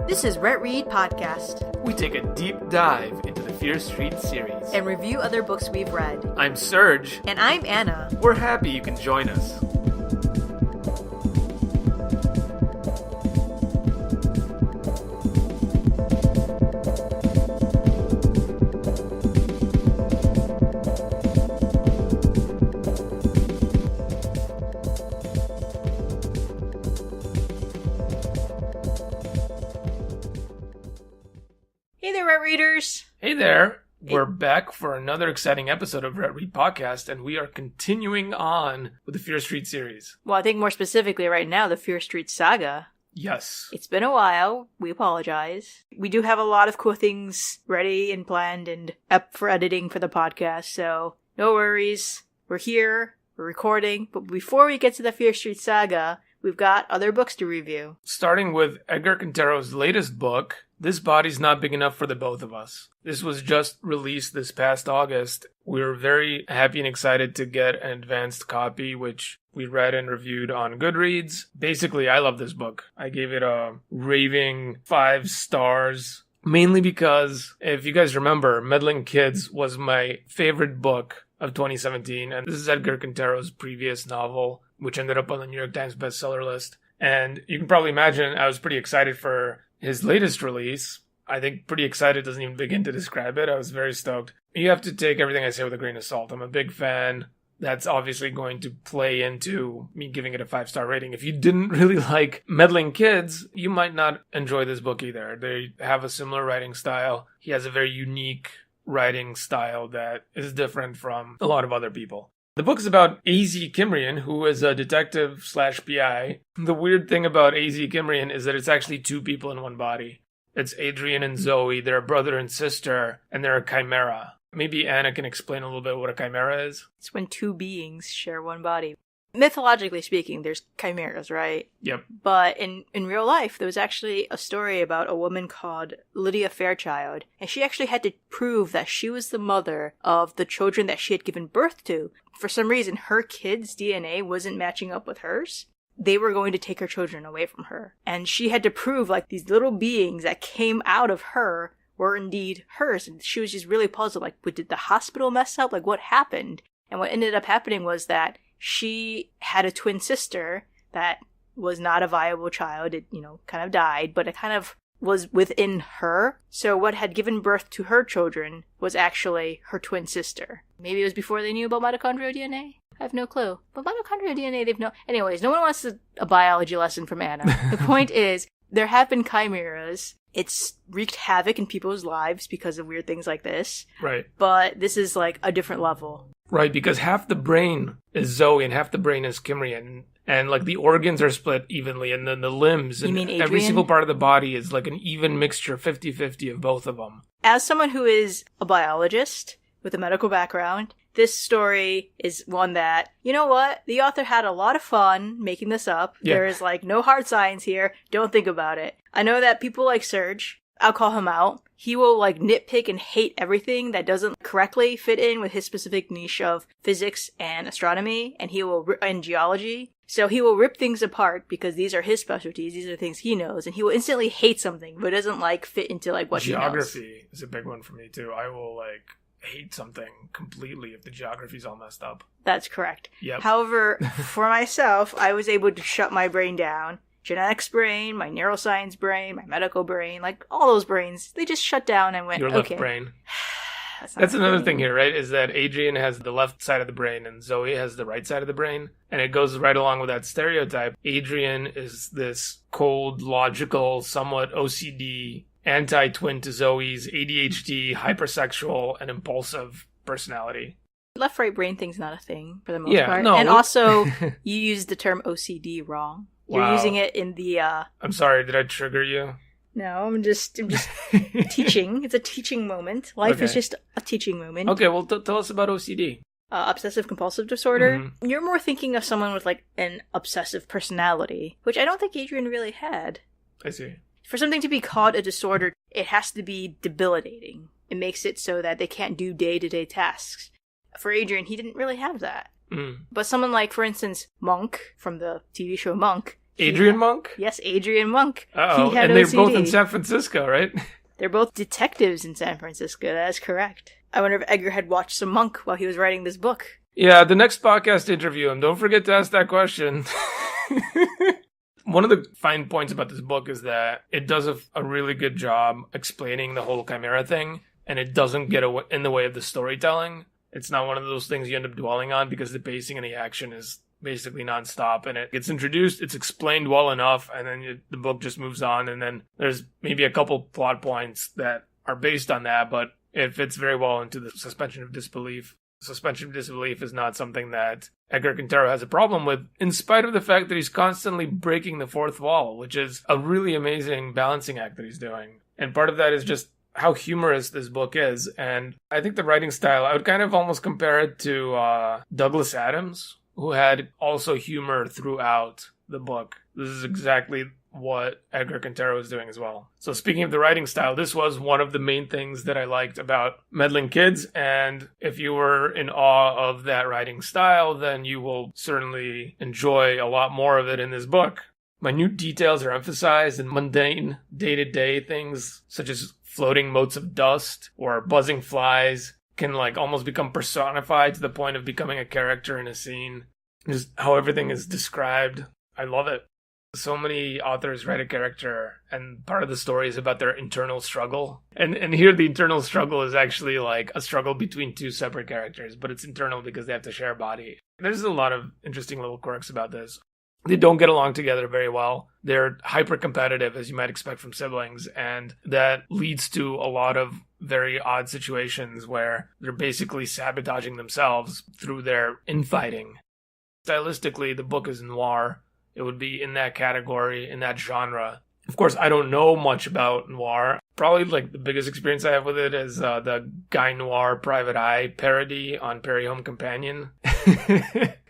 This is RetRead Podcast. We take a deep dive into the Fear Street series And review other books we've read. I'm Serge. And I'm Anna. We're happy you can join us. Hey there, RetReaders. Hey there. We're back for another exciting episode of RetRead Podcast, and we are continuing on with the Fear Street series. Well, I think more specifically right now, the Fear Street Saga. Yes. It's been a while. We apologize. We do have a lot of cool things ready and planned and up for editing for the podcast, so no worries. We're here. We're recording. But before we get to the Fear Street Saga, we've got other books to review. Starting with Edgar Cantero's latest book, This Body's Not Big Enough for the Both of Us. This was just released this past August. We were very happy and excited to get an advanced copy, which we read and reviewed on Goodreads. Basically, I love this book. I gave it a raving 5 stars, mainly because, if you guys remember, Meddling Kids was my favorite book of 2017, and this is Edgar Cantero's previous novel, which ended up on the New York Times bestseller list. And you can probably imagine I was pretty excited for his latest release. I think pretty excited doesn't even begin to describe it. I was very stoked. You have to take everything I say with a grain of salt. I'm a big fan. That's obviously going to play into me giving it a 5-star rating. If you didn't really like Meddling Kids, you might not enjoy this book either. They have a similar writing style. He has a very unique writing style that is different from a lot of other people. The book is about A.Z. Kimrian, who is a detective/PI. The weird thing about A.Z. Kimrian is that it's actually 2 people in one body. It's Adrian and Zoe, they're a brother and sister, and they're a chimera. Maybe Anna can explain a little bit what a chimera is? It's when 2 beings share one body. Mythologically speaking, there's chimeras, right? Yep. But in real life, there was actually a story about a woman called Lydia Fairchild, and she actually had to prove that she was the mother of the children that she had given birth to. For some reason, her kids' DNA wasn't matching up with hers. They were going to take her children away from her. And she had to prove, like, these little beings that came out of her were indeed hers. And she was just really puzzled, like, did the hospital mess up? Like, what happened? And what ended up happening was that she had a twin sister that was not a viable child. It, kind of died, but it kind of was within her. So what had given birth to her children was actually her twin sister. Maybe it was before they knew about mitochondrial DNA? I have no clue. But mitochondrial DNA, they've no... Anyways, no one wants a biology lesson from Anna. The point is, there have been chimeras. It's wreaked havoc in people's lives because of weird things like this. Right. But this is like a different level. Right, because half the brain is Zoe and half the brain is Kimrian. And, like, the organs are split evenly, and then the limbs and every single part of the body is, like, an even mixture, 50-50 of both of them. As someone who is a biologist with a medical background, this story is one that, you know what? The author had a lot of fun making this up. Yeah. There is, like, no hard science here. Don't think about it. I know that people like Serge, I'll call him out. He will, like, nitpick and hate everything that doesn't correctly fit in with his specific niche of physics and astronomy, and geology. So he will rip things apart because these are his specialties, these are things he knows, and he will instantly hate something, but it doesn't, like, fit into, like, what he knows. Geography is a big one for me, too. I will, like, hate something completely if the geography's all messed up. That's correct. Yep. However, for myself, I was able to shut my brain down. Genetics brain, my neuroscience brain, my medical brain, like, all those brains, they just shut down and went, Your left brain. That's another thing here, right? Is that Adrian has the left side of the brain and Zoe has the right side of the brain. And it goes right along with that stereotype. Adrian is this cold, logical, somewhat OCD, anti-twin to Zoe's ADHD, hypersexual, and impulsive personality. Left-right brain thing's not a thing, for the most part. No. And also, you used the term OCD wrong. You're Wow. using it in the, I'm sorry, did I trigger you? No, I'm just teaching. It's a teaching moment. Life is just a teaching moment. Okay, well, tell us about OCD. Obsessive compulsive disorder. Mm-hmm. You're more thinking of someone with, like, an obsessive personality, which I don't think Adrian really had. I see. For something to be called a disorder, it has to be debilitating. It makes it so that they can't do day-to-day tasks. For Adrian, he didn't really have that. Mm. But someone like, for instance, Monk, from the TV show Monk, Adrian Monk? Yes, Adrian Monk. Uh-oh, He had and they're OCD. both in San Francisco, right? They're both detectives in San Francisco, that is correct. I wonder if Edgar had watched some Monk while he was writing this book. Yeah, the next podcast interview him. Don't forget to ask that question. One of the fine points about this book is that it does a really good job explaining the whole Chimera thing, and it doesn't get in the way of the storytelling. It's not one of those things you end up dwelling on because the pacing and the action is basically nonstop, and it gets introduced, it's explained well enough, and then the book just moves on, and then there's maybe a couple plot points that are based on that, but it fits very well into the suspension of disbelief. Suspension of disbelief is not something that Edgar Cantero has a problem with, in spite of the fact that he's constantly breaking the fourth wall, which is a really amazing balancing act that he's doing. And part of that is just how humorous this book is. And I think the writing style, I would kind of almost compare it to Douglas Adams, who had also humor throughout the book. This is exactly what Edgar Cantero is doing as well. So speaking of the writing style, this was one of the main things that I liked about Meddling Kids, and if you were in awe of that writing style, then you will certainly enjoy a lot more of it in this book. Minute details are emphasized, and mundane day-to-day things such as floating motes of dust or buzzing flies can almost become personified to the point of becoming a character in a scene. Just how everything is described. I love it. So many authors write a character, and part of the story is about their internal struggle. And here the internal struggle is actually a struggle between two separate characters, but it's internal because they have to share a body. There's a lot of interesting little quirks about this. They don't get along together very well. They're hyper-competitive, as you might expect from siblings, and that leads to a lot of very odd situations where they're basically sabotaging themselves through their infighting. Stylistically, the book is noir. It would be in that category, in that genre. Of course, I don't know much about noir. Probably the biggest experience I have with it is the Guy Noir Private Eye parody on Perry Home Companion.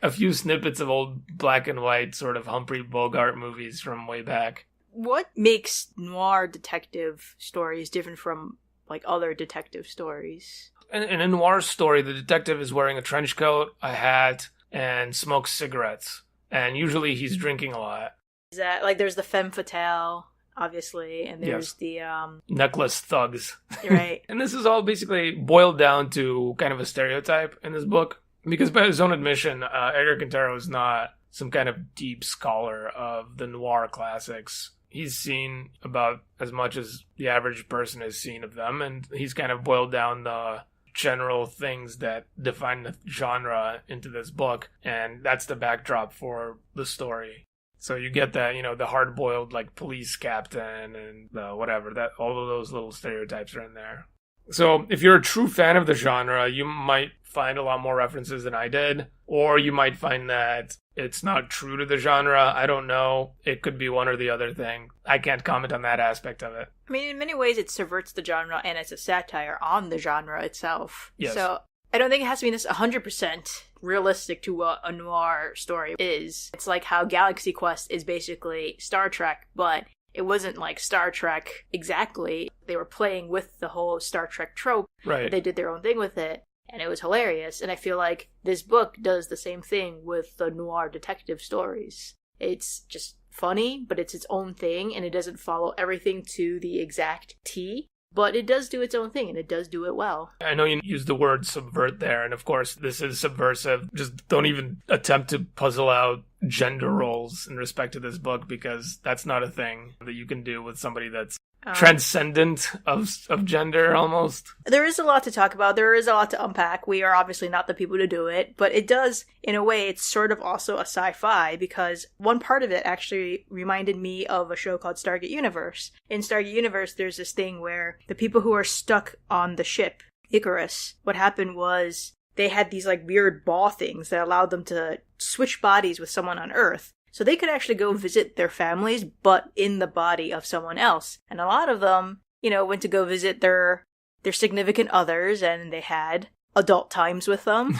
A few snippets of old black and white sort of Humphrey Bogart movies from way back. What makes noir detective stories different from other detective stories? In a noir story, the detective is wearing a trench coat, a hat, and smokes cigarettes. And usually he's drinking a lot. Is that there's the femme fatale, obviously, and there's the necklace thugs. Right. And this is all basically boiled down to kind of a stereotype in this book. Because by his own admission, Edgar Cantero is not some kind of deep scholar of the noir classics. He's seen about as much as the average person has seen of them, and he's kind of boiled down the general things that define the genre into this book, and that's the backdrop for the story. So you get that, the hard-boiled police captain and whatever, that all of those little stereotypes are in there. So if you're a true fan of the genre, you might find a lot more references than I did, or you might find that it's not true to the genre. I don't know. It could be one or the other thing. I can't comment on that aspect of it. I mean, in many ways it subverts the genre, and it's a satire on the genre itself. Yes. So I don't think it has to be this 100% realistic to what a noir story is. It's like how Galaxy Quest is basically Star Trek, but it wasn't like Star Trek exactly. They were playing with the whole Star Trek trope. Right. They did their own thing with it, and it was hilarious. And I feel like this book does the same thing with the noir detective stories. It's just funny, but it's its own thing, and it doesn't follow everything to the exact T. But it does do its own thing, and it does do it well. I know you used the word subvert there, and of course this is subversive. Just don't even attempt to puzzle out gender roles in respect to this book, because that's not a thing that you can do with somebody that's transcendent of gender, almost. There is a lot to talk about. There is a lot to unpack. We are obviously not the people to do it, but it does, in a way, it's sort of also a sci-fi, because one part of it actually reminded me of a show called Stargate Universe. In Stargate Universe, there's this thing where the people who are stuck on the ship, Icarus, what happened was they had these weird ball things that allowed them to switch bodies with someone on Earth. So they could actually go visit their families, but in the body of someone else. And a lot of them, went to go visit their significant others, and they had adult times with them.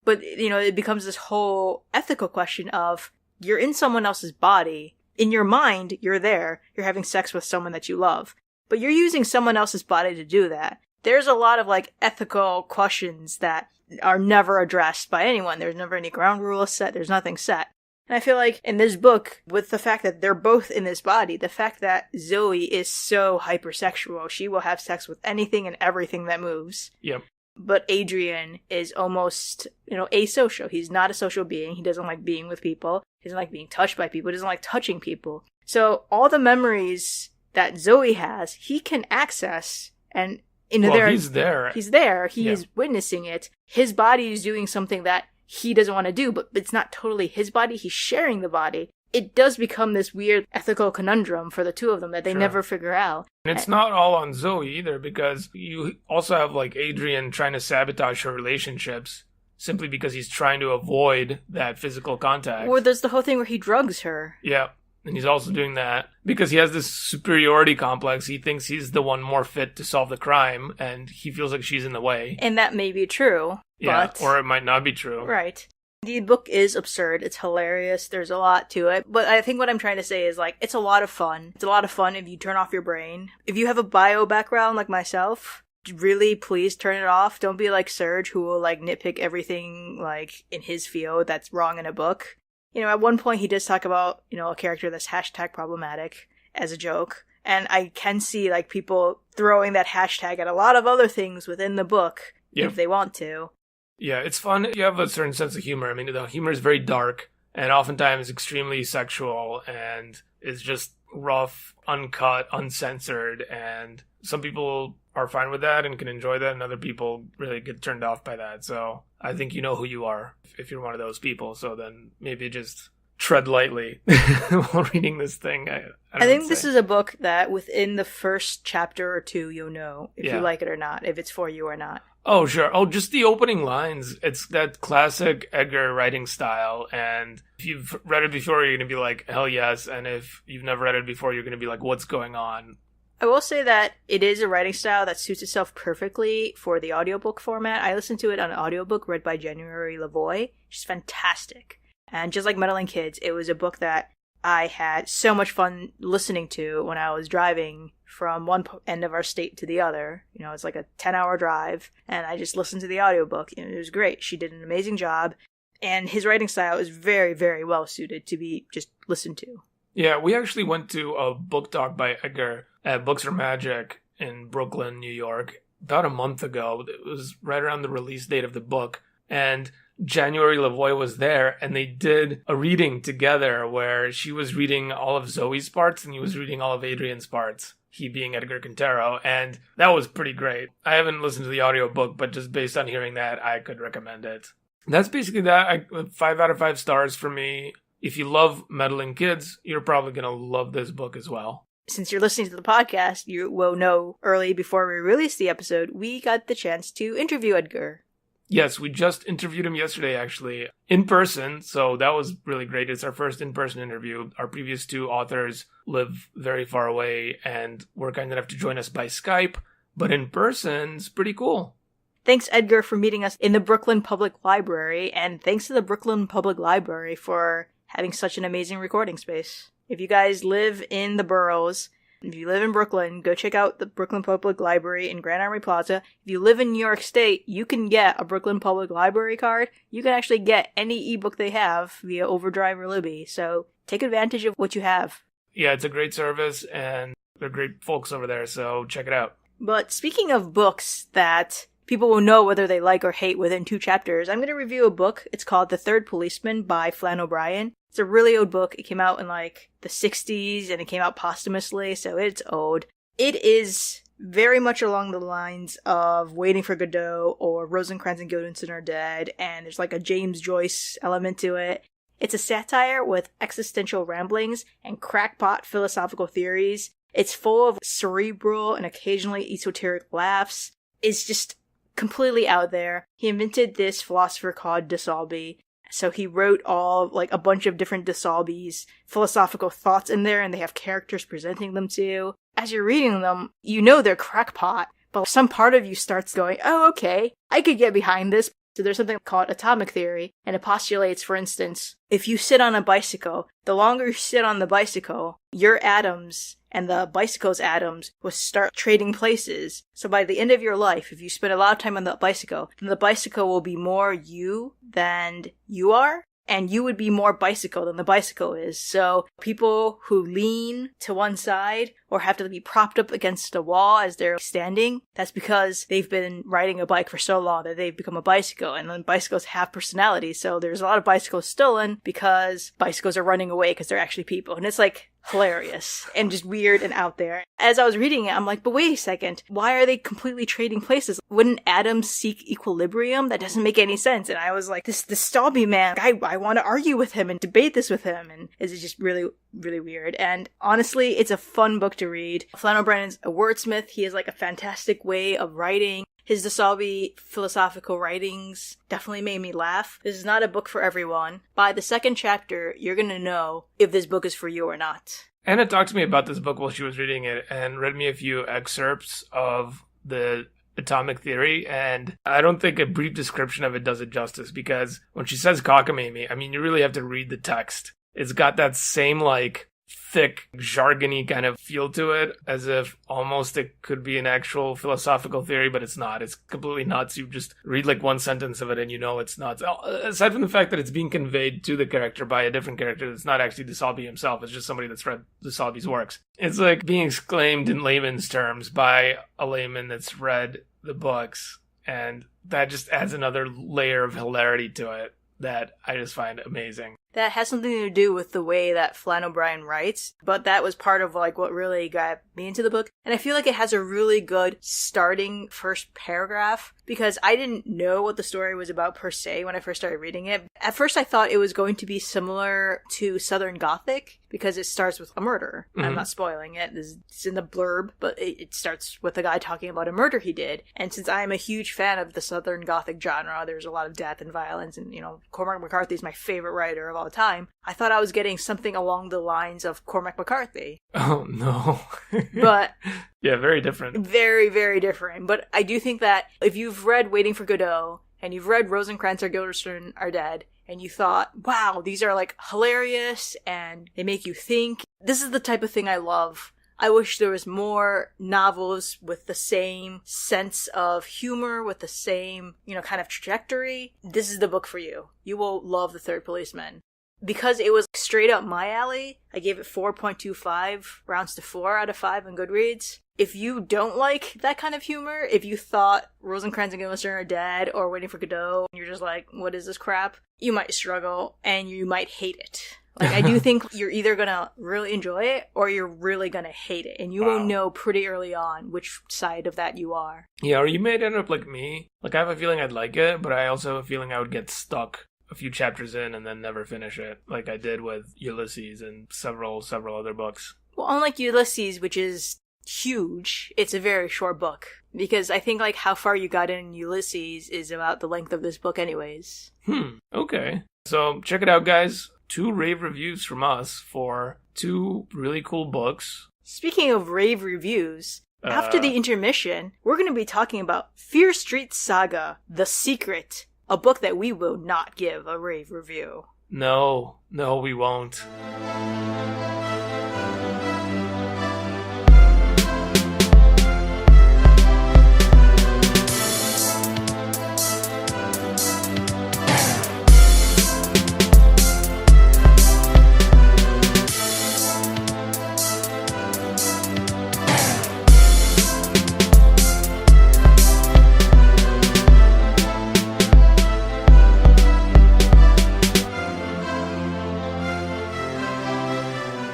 But, it becomes this whole ethical question of, you're in someone else's body. In your mind, you're there. You're having sex with someone that you love. But you're using someone else's body to do that. There's a lot of, ethical questions that are never addressed by anyone. There's never any ground rules set. There's nothing set. And I feel like in this book, with the fact that they're both in this body, the fact that Zoe is so hypersexual, she will have sex with anything and everything that moves. Yep. But Adrian is almost, asocial. He's not a social being. He doesn't like being with people. He doesn't like being touched by people. He doesn't like touching people. So all the memories that Zoe has, he can access. And he's there. He's there. He is witnessing it. His body is doing something that he doesn't want to do, but it's not totally his body. He's sharing the body. It does become this weird ethical conundrum for the two of them that they never figure out. And it's not all on Zoe either, because you also have like Adrian trying to sabotage her relationships simply because he's trying to avoid that physical contact. Or there's the whole thing where he drugs her. Yeah. And he's also doing that because he has this superiority complex. He thinks he's the one more fit to solve the crime, and he feels like she's in the way. And that may be true. Yeah, or it might not be true. Right. The book is absurd. It's hilarious. There's a lot to it. But I think what I'm trying to say is, it's a lot of fun. It's a lot of fun if you turn off your brain. If you have a bio background like myself, really, please turn it off. Don't be like Serge, who will, nitpick everything, in his field that's wrong in a book. At one point he does talk about, a character that's hashtag problematic as a joke. And I can see, people throwing that hashtag at a lot of other things within the book if they want to. Yeah, it's fun. You have a certain sense of humor. I mean, the humor is very dark and oftentimes extremely sexual and is just rough, uncut, uncensored. And some people are fine with that and can enjoy that, and other people really get turned off by that. So I think you know who you are if you're one of those people. So then maybe just tread lightly while reading this thing. I think this is a book that within the first chapter or two, you'll know if you like it or not, if it's for you or not. Oh, sure. Oh, just the opening lines. It's that classic Edgar writing style. And if you've read it before, you're going to be like, hell yes. And if you've never read it before, you're going to be like, what's going on? I will say that it is a writing style that suits itself perfectly for the audiobook format. I listened to it on an audiobook read by January Lavoie. She's fantastic. And just like Meddling Kids, it was a book that I had so much fun listening to when I was driving from one end of our state to the other. It's like a 10-hour drive, and I just listened to the audiobook. It was great. She did an amazing job, and his writing style is very, very well suited to be just listened to. Yeah, we actually went to a book talk by Edgar at Books Are Magic in Brooklyn, New York, about a month ago. It was right around the release date of the book, and January Lavoie was there, and they did a reading together where she was reading all of Zoe's parts and he was reading all of Adrian's parts, he being Edgar Cantero, and that was pretty great. I haven't listened to the audiobook, but just based on hearing that, I could recommend it. That's basically that. 5 out of 5 stars for me. If you love Meddling Kids, you're probably going to love this book as well. Since you're listening to the podcast, you will know early before we release the episode, we got the chance to interview Edgar. Yes, we just interviewed him yesterday, actually, in person, so that was really great. It's our first in-person interview. Our previous 2 authors live very far away and were kind enough to join us by Skype, but in person, it's pretty cool. Thanks, Edgar, for meeting us in the Brooklyn Public Library, and thanks to the Brooklyn Public Library for having such an amazing recording space. If you guys live in the boroughs, if you live in Brooklyn, go check out the Brooklyn Public Library in Grand Army Plaza. If you live in New York State, you can get a Brooklyn Public Library card. You can actually get any ebook they have via Overdrive or Libby. So take advantage of what you have. Yeah, it's a great service, and they're great folks over there, so check it out. But speaking of books that people will know whether they like or hate within 2 chapters, I'm going to review a book. It's called The Third Policeman by Flann O'Brien. It's a really old book. It came out in the 60s and it came out posthumously, so it's old. It is very much along the lines of Waiting for Godot or Rosencrantz and Guildenstern Are Dead, and there's a James Joyce element to it. It's a satire with existential ramblings and crackpot philosophical theories. It's full of cerebral and occasionally esoteric laughs. It's just completely out there. He invented this philosopher called de Salby. So he wrote a bunch of different de Salby's philosophical thoughts in there, and they have characters presenting them to you. As you're reading them, you know they're crackpot, but some part of you starts going, oh, okay, I could get behind this. So there's something called atomic theory, and it postulates, for instance, if you sit on a bicycle, the longer you sit on the bicycle, your atoms and the bicycle's atoms will start trading places. So by the end of your life, if you spend a lot of time on the bicycle, then the bicycle will be more you than you are. and you would be more bicycle than the bicycle is. So people who lean to one side or have to be propped up against a wall as they're standing, that's because they've been riding a bike for so long that they've become a bicycle. And then bicycles have personality, so there's a lot of bicycles stolen because bicycles are running away because they're actually people. And it's like hilarious and just weird and out there. As I was reading it, I'm like, but wait a second, why are they completely trading places? Wouldn't atoms seek equilibrium? That doesn't make any sense. And I was like, this Stalby man, I want to argue with him and debate this with him. And it's just really, really weird. And honestly, it's a fun book to read. Flann O'Brien's a wordsmith. He has like a fantastic way of writing. His DeSalby philosophical writings definitely made me laugh. This is not a book for everyone. By the second chapter, you're going to know if this book is for you or not. Anna talked to me about this book while she was reading it and read me a few excerpts of the atomic theory, and I don't think a brief description of it does it justice, because when she says cockamamie, I mean, you really have to read the text. It's got that same, like, thick, jargony kind of feel to it, as if almost it could be an actual philosophical theory, but it's not. It's completely nuts. You just read like one sentence of it and you know it's nuts. Aside from the fact that it's being conveyed to the character by a different character that's not actually DeSalby himself, it's just somebody that's read DeSalby's works. It's like being exclaimed in layman's terms by a layman that's read the books, and that just adds another layer of hilarity to it that I just find amazing. That has something to do with the way that Flann O'Brien writes, but that was part of like what really got me into the book. And I feel like it has a really good starting first paragraph, because I didn't know what the story was about per se when I first started reading it. At first I thought it was going to be similar to Southern Gothic, because it starts with a murder. Mm-hmm. I'm not spoiling it. It's in the blurb, but it starts with a guy talking about a murder he did. And since I am a huge fan of the Southern Gothic genre, there's a lot of death and violence, and, you know, Cormac McCarthy is my favorite writer of all time. I thought I was getting something along the lines of Cormac McCarthy. Oh, no. But yeah, very different. Very, very different. But I do think that if you've read Waiting for Godot, and you've read Rosencrantz or Guildenstern Are Dead, and you thought, wow, these are like hilarious and they make you think, this is the type of thing I love. I wish there was more novels with the same sense of humor, with the same, you know, kind of trajectory. This is the book for you. You will love The Third Policeman. Because it was straight up my alley, I gave it 4.25 rounds to 4 out of 5 on Goodreads. If you don't like that kind of humor, if you thought Rosencrantz and Guildenstern Are Dead or Waiting for Godot, and you're just like, what is this crap? You might struggle and you might hate it. Like, I do think you're either gonna really enjoy it or you're really gonna hate it. And you will know pretty early on which side of that you are. Yeah, or you may end up like me. Like, I have a feeling I'd like it, but I also have a feeling I would get stuck a few chapters in and then never finish it, like I did with Ulysses and several other books. Well, unlike Ulysses, which is huge, it's a very short book. Because I think like how far you got in Ulysses is about the length of this book anyways. Okay. So check it out, guys. 2 rave reviews from us for 2 really cool books. Speaking of rave reviews, after the intermission, we're going to be talking about Fear Street Saga, The Secret, a book that we will not give a rave review. No, we won't.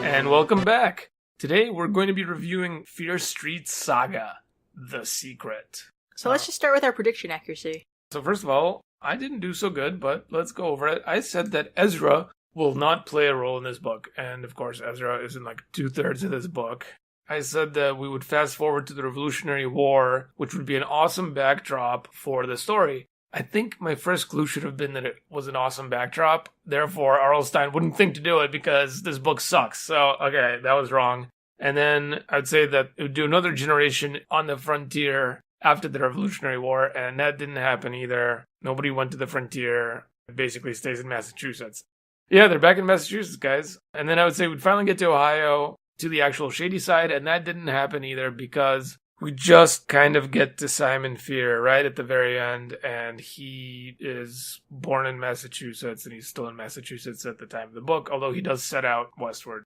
And welcome back. Today we're going to be reviewing Fear Street Saga, The Secret. So let's just start with our prediction accuracy. So first of all, I didn't do so good, but let's go over it. I said that Ezra will not play a role in this book. And of course, Ezra is in like 2/3 of this book. I said that we would fast forward to the Revolutionary War, which would be an awesome backdrop for the story. I think my first clue should have been that it was an awesome backdrop. Therefore, R.L. Stine wouldn't think to do it because this book sucks. So, okay, that was wrong. And then I'd say that it would do another generation on the frontier after the Revolutionary War, and that didn't happen either. Nobody went to the frontier. It basically stays in Massachusetts. Yeah, they're back in Massachusetts, guys. And then I would say we'd finally get to Ohio, to the actual shady side, and that didn't happen either because We just kind of get to Simon Fear right at the very end, and he is born in Massachusetts, and he's still in Massachusetts at the time of the book, although he does set out westward.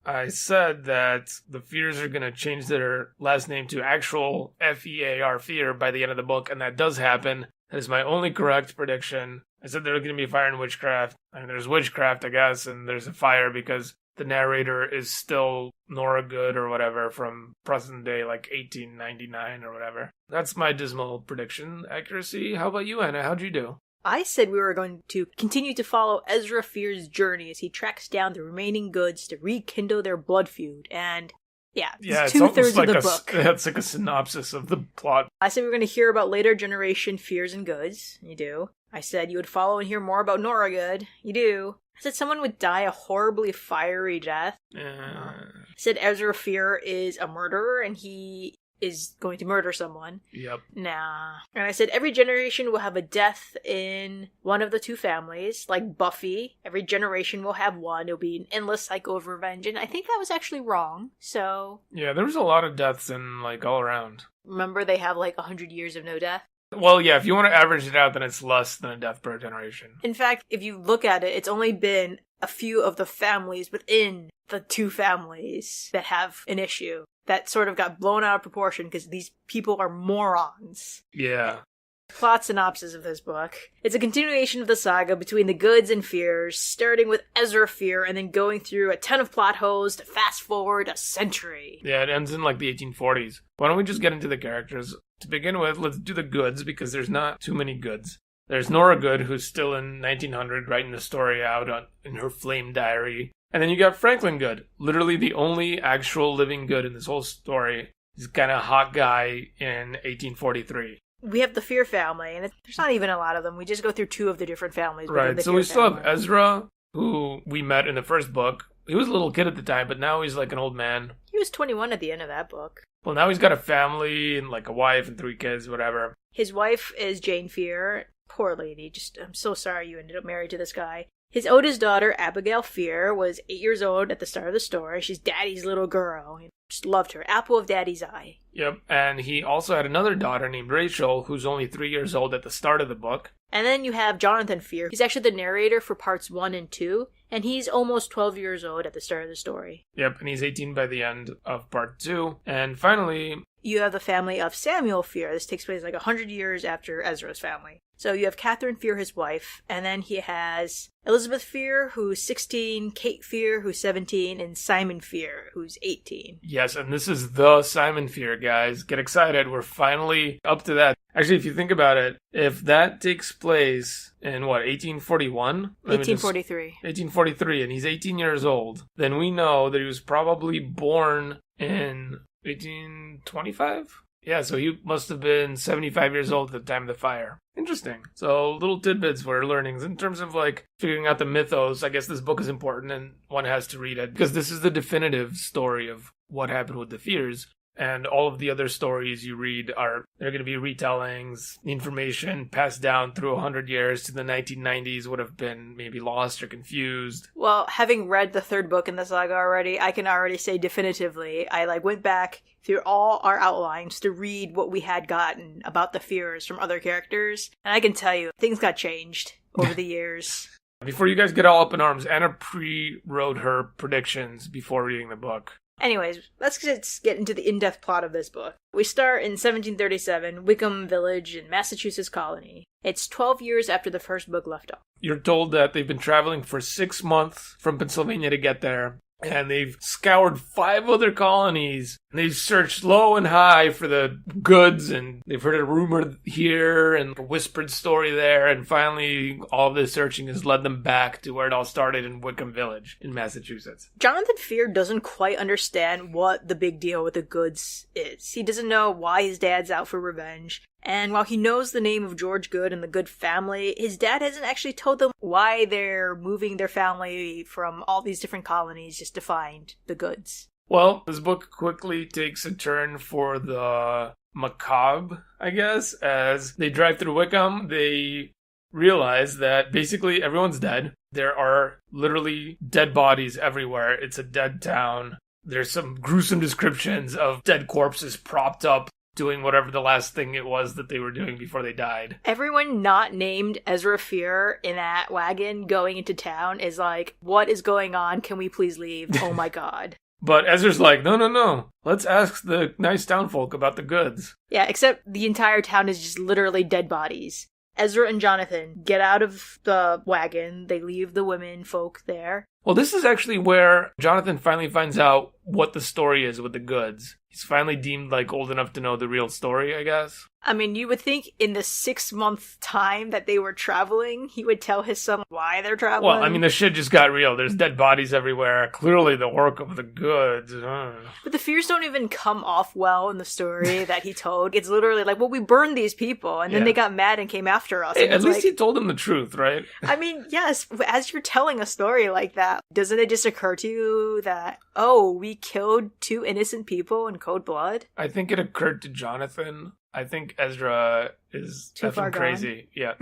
I said that the Fears are going to change their last name to actual Fear, Fear, by the end of the book, and that does happen. That is my only correct prediction. I said there's going to be fire and witchcraft. I mean, there's witchcraft, I guess, and there's a fire because the narrator is still Nora Good or whatever from present day, like 1899 or whatever. That's my dismal prediction accuracy. How about you, Anna? How'd you do? I said we were going to continue to follow Ezra Fear's journey as he tracks down the remaining goods to rekindle their blood feud. And yeah, it's 2/3 like of the book. It's like a synopsis of the plot. I said we were going to hear about later generation fears and goods. You do. I said you would follow and hear more about Nora Good. You do. I said someone would die a horribly fiery death. I said Ezra Fear is a murderer and he is going to murder someone. Yep. Nah. And I said every generation will have a death in one of the two families, like Buffy. Every generation will have one. It'll be an endless cycle of revenge. And I think that was actually wrong. So yeah, there was a lot of deaths in like all around. Remember they have like 100 years of no death? Well, yeah, if you want to average it out, then it's less than a death per generation. In fact, if you look at it, it's only been a few of the families within the two families that have an issue. That sort of got blown out of proportion because these people are morons. Yeah. Plot synopsis of this book. It's a continuation of the saga between the Goods and Fears, starting with Ezra Fear and then going through a ton of plot holes to fast forward a century. Yeah, it ends in like the 1840s. Why don't we just get into the characters? To begin with, let's do the Goods because there's not too many Goods. There's Nora Good, who's still in 1900 writing the story out in her flame diary. And then you got Franklin Good, literally the only actual living Good in this whole story. He's kind of a hot guy in 1843. We have the Fear family, and there's not even a lot of them. We just go through two of the different families. Right, so we still have Ezra, who we met in the first book. He was a little kid at the time, but now he's like an old man. He was 21 at the end of that book. Well, now he's got a family and like a wife and 3 kids, whatever. His wife is Jane Fear. Poor lady. I'm so sorry you ended up married to this guy. His oldest daughter, Abigail Fear, was 8 years old at the start of the story. She's Daddy's little girl. He just loved her. Apple of Daddy's eye. Yep, and he also had another daughter named Rachel, who's only 3 years old at the start of the book. And then you have Jonathan Fear. He's actually the narrator for parts 1 and 2, and he's almost 12 years old at the start of the story. Yep, and he's 18 by the end of part 2. And finally, you have the family of Samuel Fear. This takes place like 100 years after Ezra's family. So you have Catherine Fear, his wife, and then he has Elizabeth Fear, who's 16, Kate Fear, who's 17, and Simon Fear, who's 18. Yes, and this is the Simon Fear, guys. Get excited. We're finally up to that. Actually, if you think about it, if that takes place in, 1841? 1843. 1843, and he's 18 years old, then we know that he was probably born in 1825? Yeah, so he must have been 75 years old at the time of the fire. Interesting. So little tidbits we're learning. In terms of like figuring out the mythos, I guess this book is important and one has to read it because this is the definitive story of what happened with the Fears. And all of the other stories you read they're going to be retellings. The information passed down through 100 years to the 1990s would have been maybe lost or confused. Well, having read the third book in the saga already, I can already say definitively, I went back through all our outlines to read what we had gotten about the Fears from other characters. And I can tell you, things got changed over the years. Before you guys get all up in arms, Anna pre-wrote her predictions before reading the book. Anyways, let's just get into the in-depth plot of this book. We start in 1737, Wickham Village in Massachusetts Colony. It's 12 years after the first book left off. You're told that they've been traveling for 6 months from Pennsylvania to get there, and they've scoured 5 other colonies. They've searched low and high for the goods, and they've heard a rumor here and a whispered story there, and finally all of this searching has led them back to where it all started in Wickham Village in Massachusetts. Jonathan Fear doesn't quite understand what the big deal with the goods is. He doesn't know why his dad's out for revenge. And while he knows the name of George Good and the Good family, his dad hasn't actually told them why they're moving their family from all these different colonies just to find the goods. Well, this book quickly takes a turn for the macabre, I guess. As they drive through Wickham, they realize that basically everyone's dead. There are literally dead bodies everywhere. It's a dead town. There's some gruesome descriptions of dead corpses propped up doing whatever the last thing it was that they were doing before they died. Everyone not named Ezra Fear in that wagon going into town is like, what is going on? Can we please leave? Oh my god. But Ezra's like, no. Let's ask the nice townfolk about the goods. Yeah, except the entire town is just literally dead bodies. Ezra and Jonathan get out of the wagon. They leave the women folk there. Well, this is actually where Jonathan finally finds out what the story is with the goods. He's finally deemed like old enough to know the real story, I guess. I mean, you would think in the 6-month time that they were traveling, he would tell his son why they're traveling. Well, I mean, the shit just got real. There's dead bodies everywhere. Clearly the work of the goods. But the fears don't even come off well in the story that he told. It's literally like, well, we burned these people, and then they got mad and came after us. Hey, at least he told them the truth, right? I mean, yes, as you're telling a story like that, doesn't it just occur to you that, oh, we killed 2 innocent people in cold blood? I think it occurred to Jonathan. I think Ezra is too far crazy. Gone.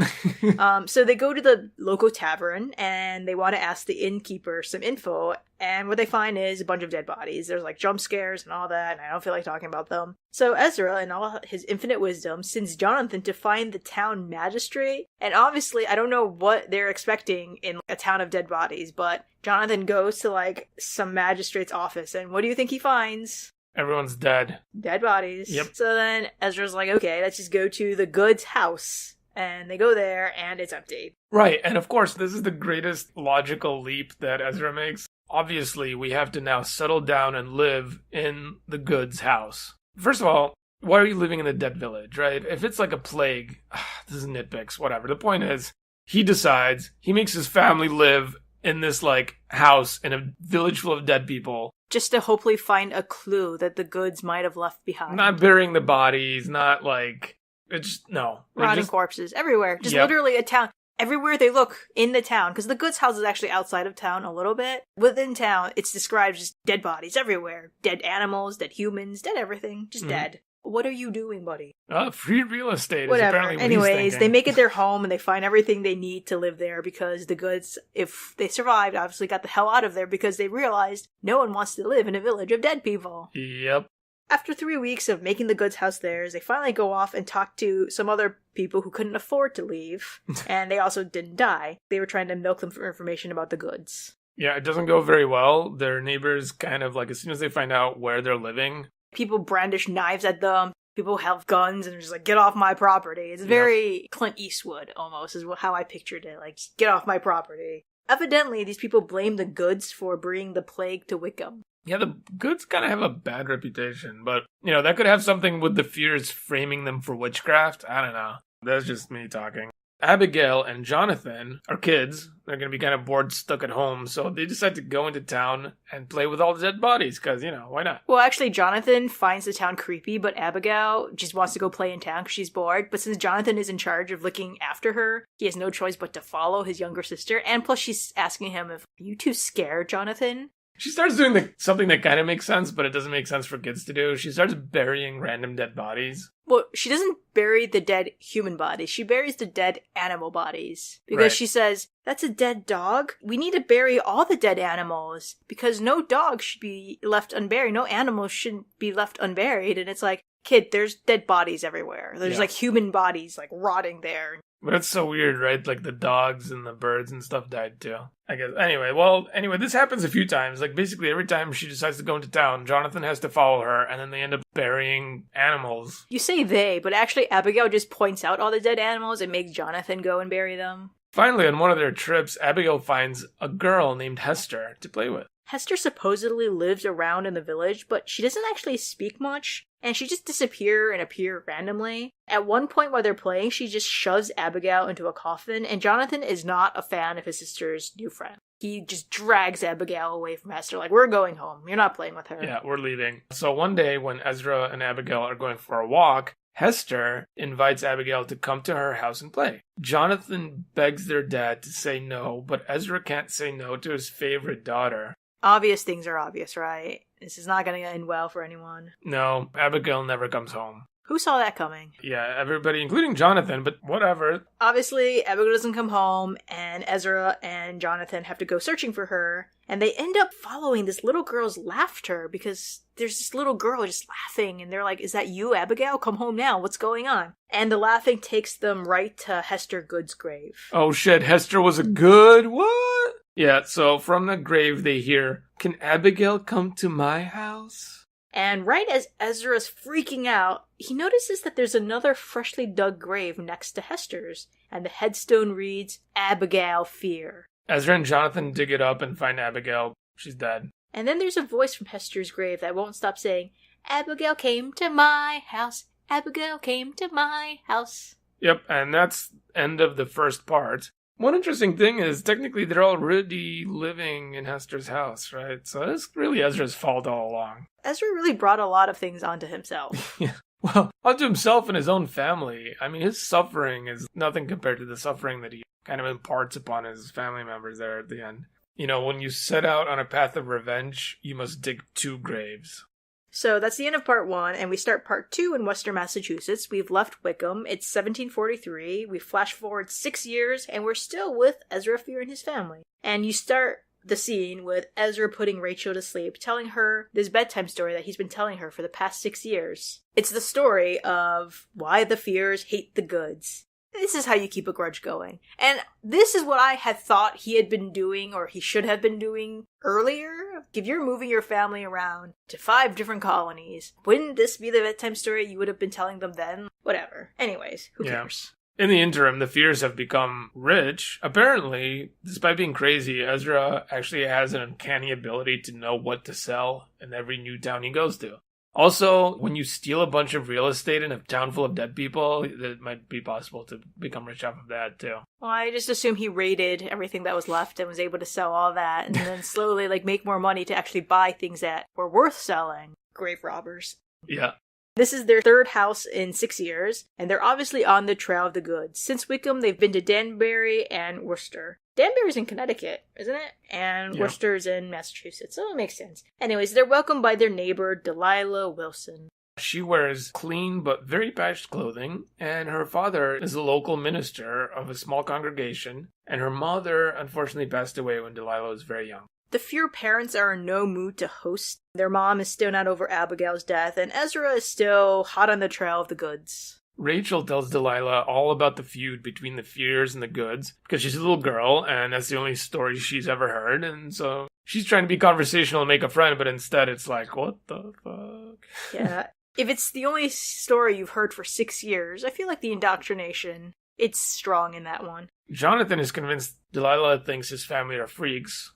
Yeah. So they go to the local tavern and they want to ask the innkeeper some info. And what they find is a bunch of dead bodies. There's like jump scares and all that, and I don't feel like talking about them. So Ezra, in all his infinite wisdom, sends Jonathan to find the town magistrate. And obviously, I don't know what they're expecting in a town of dead bodies, but Jonathan goes to like some magistrate's office, and what do you think he finds? Everyone's dead. Dead bodies. Yep. So then Ezra's like, okay, let's just go to the goods house. And they go there, and it's empty. Right, and of course, this is the greatest logical leap that Ezra makes. Obviously, we have to now settle down and live in the goods house. First of all, why are you living in the dead village, right? If it's like a plague, this is nitpicks, whatever. The point is, he decides, he makes his family live in this, like, house in a village full of dead people. Just to hopefully find a clue that the goods might have left behind. Not burying the bodies, not like, it's, no. Rotting corpses everywhere. Just literally a town. Everywhere they look in the town, because the goods house is actually outside of town a little bit. Within town, it's described as dead bodies everywhere. Dead animals, dead humans, dead everything. Just dead. What are you doing, buddy? Free real estate. Whatever. Is apparently what Anyways, he's they thinking. make it their home and they find everything they need to live there because the goods, if they survived, obviously got the hell out of there because they realized no one wants to live in a village of dead people. Yep. After 3 weeks of making the goods house theirs, they finally go off and talk to some other people who couldn't afford to leave, and they also didn't die. They were trying to milk them for information about the goods. Yeah, it doesn't go very well. Their neighbors kind of, like, as soon as they find out where they're living... People brandish knives at them. People have guns and they're just like, get off my property. It's very Clint Eastwood, almost, is how I pictured it. Like, just get off my property. Evidently, these people blame the goods for bringing the plague to Wickham. Yeah, the goods kind of have a bad reputation, but, you know, that could have something with the fears framing them for witchcraft. I don't know. That's just me talking. Abigail and Jonathan are kids. They're going to be kind of bored, stuck at home, so they decide to go into town and play with all the dead bodies, because, you know, why not? Well, actually, Jonathan finds the town creepy, but Abigail just wants to go play in town because she's bored. But since Jonathan is in charge of looking after her, he has no choice but to follow his younger sister. And plus, she's asking him if, are you too scared, Jonathan? She starts doing something that kind of makes sense, but it doesn't make sense for kids to do. She starts burying random dead bodies. Well, she doesn't bury the dead human bodies. She buries the dead animal bodies. Because she says, that's a dead dog. We need to bury all the dead animals. Because no dog should be left unburied. No animal shouldn't be left unburied. And it's like, kid, there's dead bodies everywhere. There's like human bodies like rotting there. But it's so weird, right? Like the dogs and the birds and stuff died too, I guess. Anyway, this happens a few times. Like basically every time she decides to go into town, Jonathan has to follow her and then they end up burying animals. You say they, but actually Abigail just points out all the dead animals and makes Jonathan go and bury them. Finally, on one of their trips, Abigail finds a girl named Hester to play with. Hester supposedly lives around in the village, but she doesn't actually speak much, and she just disappear and appear randomly. At one point while they're playing, she just shoves Abigail into a coffin, and Jonathan is not a fan of his sister's new friend. He just drags Abigail away from Hester, like, we're going home, you're not playing with her. Yeah, we're leaving. So one day when Ezra and Abigail are going for a walk, Hester invites Abigail to come to her house and play. Jonathan begs their dad to say no, but Ezra can't say no to his favorite daughter. Obvious things are obvious, right? This is not going to end well for anyone. No, Abigail never comes home. Who saw that coming? Yeah, everybody, including Jonathan, but whatever. Obviously, Abigail doesn't come home, and Ezra and Jonathan have to go searching for her, and they end up following this little girl's laughter because there's this little girl just laughing, and they're like, is that you, Abigail? Come home now. What's going on? And the laughing takes them right to Hester Good's grave. Oh shit, Hester was a good? What? Yeah, so from the grave they hear, can Abigail come to my house? And right as Ezra's freaking out, he notices that there's another freshly dug grave next to Hester's, and the headstone reads, Abigail Fear. Ezra and Jonathan dig it up and find Abigail. She's dead. And then there's a voice from Hester's grave that won't stop saying, Abigail came to my house, Abigail came to my house. Yep, and that's end of the first part. One interesting thing is, technically, they're already living in Hester's house, right? So it's really Ezra's fault all along. Ezra really brought a lot of things onto himself. Yeah. Well, onto himself and his own family. I mean, his suffering is nothing compared to the suffering that he kind of imparts upon his family members there at the end. You know, when you set out on a path of revenge, you must dig 2 graves. So that's the end of part 1, and we start part 2 in Western Massachusetts. We've left Wickham. It's 1743. We flash forward 6 years, and we're still with Ezra Fear and his family. And you start the scene with Ezra putting Rachel to sleep, telling her this bedtime story that he's been telling her for the past 6 years. It's the story of why the Fears hate the Goods. This is how you keep a grudge going. And this is what I had thought he had been doing, or he should have been doing earlier. If you're moving your family around to 5 different colonies, wouldn't this be the bedtime story you would have been telling them then? Whatever. Anyways, who cares? In the interim, the Fears have become rich. Apparently, despite being crazy, Ezra actually has an uncanny ability to know what to sell in every new town he goes to. Also, when you steal a bunch of real estate in a town full of dead people, it might be possible to become rich off of that, too. Well, I just assume he raided everything that was left and was able to sell all that, and then slowly, make more money to actually buy things that were worth selling. Grave robbers. Yeah. This is their 3rd house in 6 years, and they're obviously on the trail of the goods. Since Wickham, they've been to Danbury and Worcester. Danbury's in Connecticut, isn't it? And yeah. Worcester's in Massachusetts, so it makes sense. Anyways, they're welcomed by their neighbor, Delilah Wilson. She wears clean but very patched clothing, and her father is a local minister of a small congregation, and her mother unfortunately passed away when Delilah was very young. The Fear parents are in no mood to host. Their mom is still not over Abigail's death, and Ezra is still hot on the trail of the goods. Rachel tells Delilah all about the feud between the Fears and the Goods, because she's a little girl, and that's the only story she's ever heard, and so she's trying to be conversational and make a friend, but instead it's like, what the fuck? Yeah. If it's the only story you've heard for 6 years, I feel like the indoctrination, it's strong in that one. Jonathan is convinced Delilah thinks his family are freaks.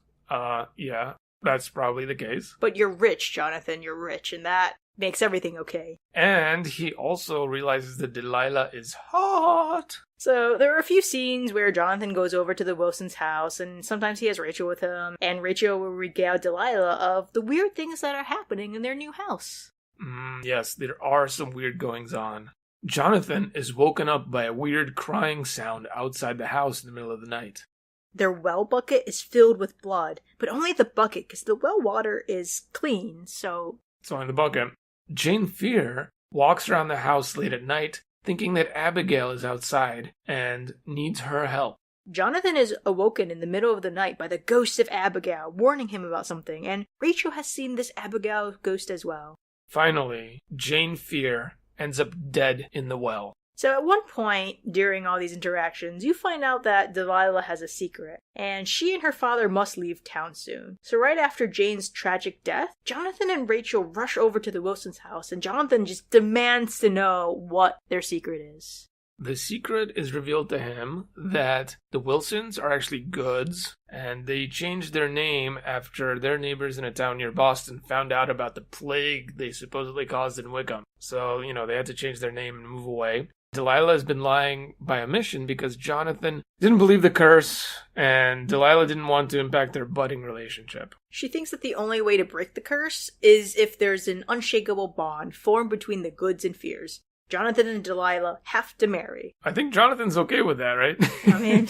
Yeah, that's probably the case. But you're rich, Jonathan, you're rich, and that makes everything okay. And he also realizes that Delilah is hot. So there are a few scenes where Jonathan goes over to the Wilsons' house, and sometimes he has Rachel with him, and Rachel will regale Delilah of the weird things that are happening in their new house. Yes, there are some weird goings on. Jonathan is woken up by a weird crying sound outside the house in the middle of the night. Their well bucket is filled with blood, but only the bucket, because the well water is clean, so... It's only the bucket. Jane Fear walks around the house late at night, thinking that Abigail is outside and needs her help. Jonathan is awoken in the middle of the night by the ghost of Abigail, warning him about something, and Rachel has seen this Abigail ghost as well. Finally, Jane Fear ends up dead in the well. So at one point during all these interactions, you find out that Delilah has a secret, and she and her father must leave town soon. So right after Jane's tragic death, Jonathan and Rachel rush over to the Wilsons' house, and Jonathan just demands to know what their secret is. The secret is revealed to him that the Wilsons are actually Goods, and they changed their name after their neighbors in a town near Boston found out about the plague they supposedly caused in Wickham. So, they had to change their name and move away. Delilah has been lying by omission because Jonathan didn't believe the curse, and Delilah didn't want to impact their budding relationship. She thinks that the only way to break the curse is if there's an unshakable bond formed between the Goods and Fears. Jonathan and Delilah have to marry. I think Jonathan's okay with that, right? I mean...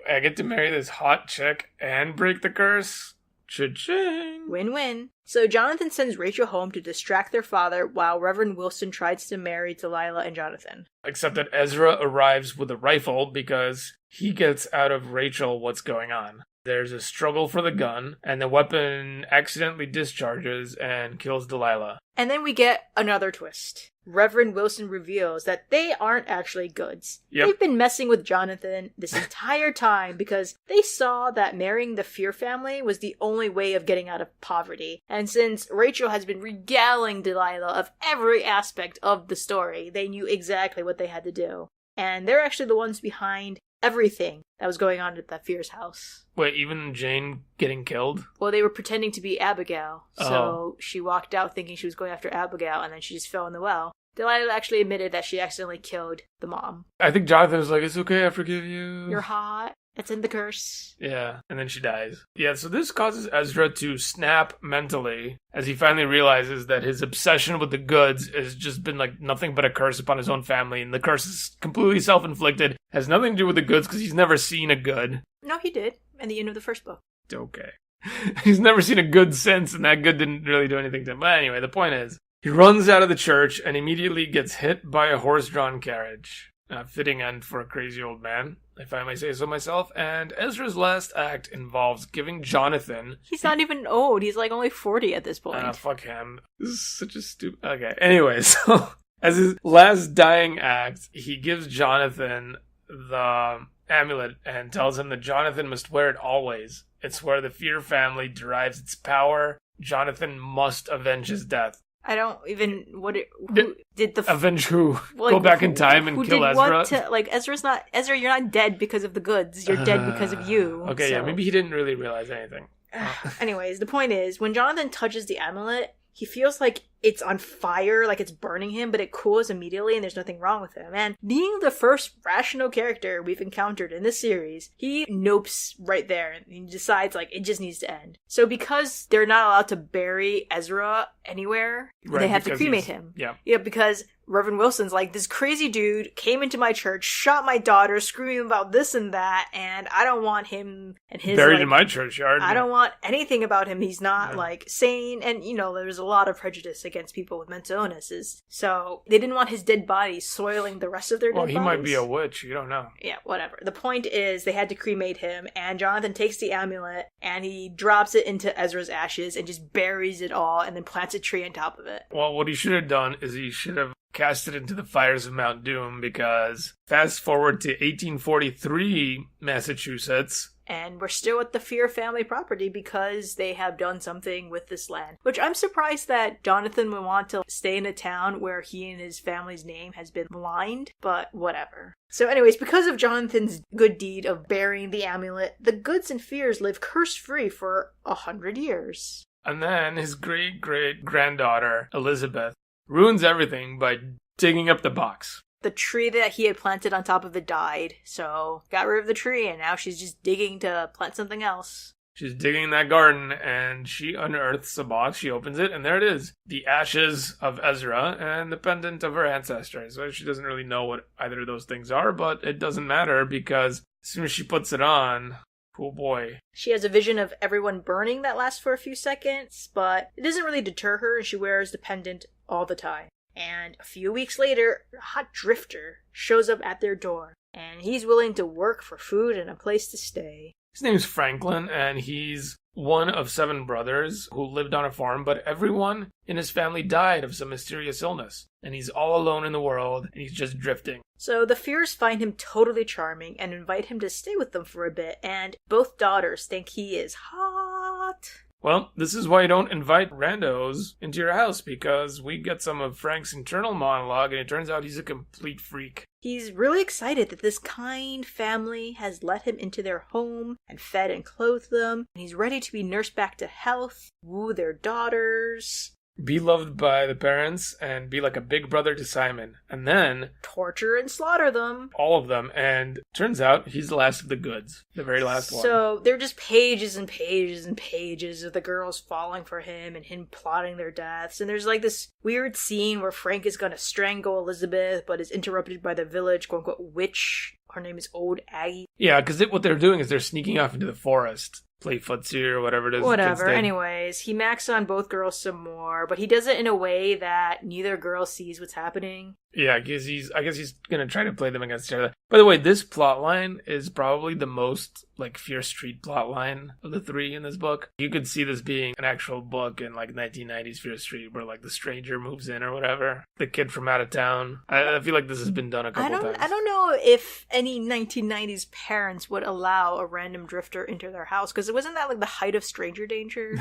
I get to marry this hot chick and break the curse? Cha-ching! Win-win. So Jonathan sends Rachel home to distract their father while Reverend Wilson tries to marry Delilah and Jonathan. Except that Ezra arrives with a rifle because he gets out of Rachel what's going on. There's a struggle for the gun, and the weapon accidentally discharges and kills Delilah. And then we get another twist. Reverend Wilson reveals that they aren't actually goods. Yep. They've been messing with Jonathan this entire time because they saw that marrying the Fear family was the only way of getting out of poverty. And since Rachel has been regaling Delilah of every aspect of the story, they knew exactly what they had to do. And they're actually the ones behind everything that was going on at that Fear's house. Wait, even Jane getting killed? Well, they were pretending to be Abigail, so she walked out thinking she was going after Abigail, and then she just fell in the well. Delilah actually admitted that she accidentally killed the mom. I think Jonathan was like, it's okay, I forgive you. You're hot. That's in the curse. Yeah, and then she dies. Yeah, so this causes Ezra to snap mentally as he finally realizes that his obsession with the goods has just been like nothing but a curse upon his own family, and the curse is completely self-inflicted, has nothing to do with the goods because he's never seen a good. No, he did, at the end of the first book. Okay. He's never seen a good since, and that good didn't really do anything to him. But anyway, the point is, he runs out of the church and immediately gets hit by a horse-drawn carriage. A fitting end for a crazy old man, if I may say so myself. And Ezra's last act involves giving Jonathan... He's not even old. He's like only 40 at this point. Fuck him. This is such a stupid... Okay, anyway, so as his last dying act, he gives Jonathan the amulet and tells him that Jonathan must wear it always. It's where the Fear family derives its power. Jonathan must avenge his death. I don't even... Avenge who? Like, go back in time and kill Ezra? Ezra's not... Ezra, you're not dead because of the goods. You're dead because of you. Okay, so. Yeah, maybe he didn't really realize anything. Anyways, the point is, when Jonathan touches the amulet, he feels like it's on fire, like it's burning him, but it cools immediately and there's nothing wrong with him. And being the first rational character we've encountered in this series, he nopes right there and he decides like it just needs to end. So because they're not allowed to bury Ezra anywhere, they have to cremate him. Yeah, because Reverend Wilson's like, this crazy dude came into my church, shot my daughter, screaming about this and that, and I don't want him and his... Buried in my churchyard. I don't want anything about him. He's not, sane, and, there's a lot of prejudice against people with mental illnesses. So, they didn't want his dead body soiling the rest of their dead bodies. Well, he might be a witch. You don't know. Yeah, whatever. The point is, they had to cremate him, and Jonathan takes the amulet, and he drops it into Ezra's ashes, and just buries it all, and then plants a tree on top of it. Well, what he should have done is he should have cast it into the fires of Mount Doom, because fast forward to 1843 Massachusetts, and we're still at the Fear family property because they have done something with this land. Which I'm surprised that Jonathan would want to stay in a town where he and his family's name has been maligned, but whatever. So anyways, because of Jonathan's good deed of burying the amulet, the Goods and Fears live curse-free for 100 years. And then his great-great-granddaughter, Elizabeth, ruins everything by digging up the box. The tree that he had planted on top of it died, so got rid of the tree, and now she's just digging to plant something else. She's digging in that garden, and she unearths a box, she opens it, and there it is. The ashes of Ezra and the pendant of her ancestors. So she doesn't really know what either of those things are, but it doesn't matter, because as soon as she puts it on, oh boy. She has a vision of everyone burning that lasts for a few seconds, but it doesn't really deter her, and she wears the pendant all the time. And a few weeks later, a hot drifter shows up at their door, and he's willing to work for food and a place to stay. His name's Franklin, and he's one of 7 brothers who lived on a farm, but everyone in his family died of some mysterious illness. And he's all alone in the world, and he's just drifting. So the Fears find him totally charming and invite him to stay with them for a bit, and both daughters think he is hot. Well, this is why you don't invite randos into your house, because we get some of Frank's internal monologue, and it turns out he's a complete freak. He's really excited that this kind family has let him into their home and fed and clothed them. And he's ready to be nursed back to health, woo their daughters, be loved by the parents, and be like a big brother to Simon. And then torture and slaughter them. All of them. And turns out he's the last of the goods. The very last one. So they're just pages and pages and pages of the girls falling for him and him plotting their deaths. And there's like this weird scene where Frank is going to strangle Elizabeth, but is interrupted by the village quote-unquote witch. Her name is Old Aggie. Yeah, because what they're doing is they're sneaking off into the forest. play footsie or whatever it is. Whatever. Anyways, he macks on both girls some more, but he does it in a way that neither girl sees what's happening. Yeah, because I guess he's gonna try to play them against each other. By the way, this plotline is probably the most like Fear Street plotline of the three in this book. You could see this being an actual book in like 1990s Fear Street, where like the stranger moves in or whatever, the kid from out of town. I feel like this has been done a couple times. I don't know if any 1990s parents would allow a random drifter into their house, because it wasn't that like the height of stranger danger.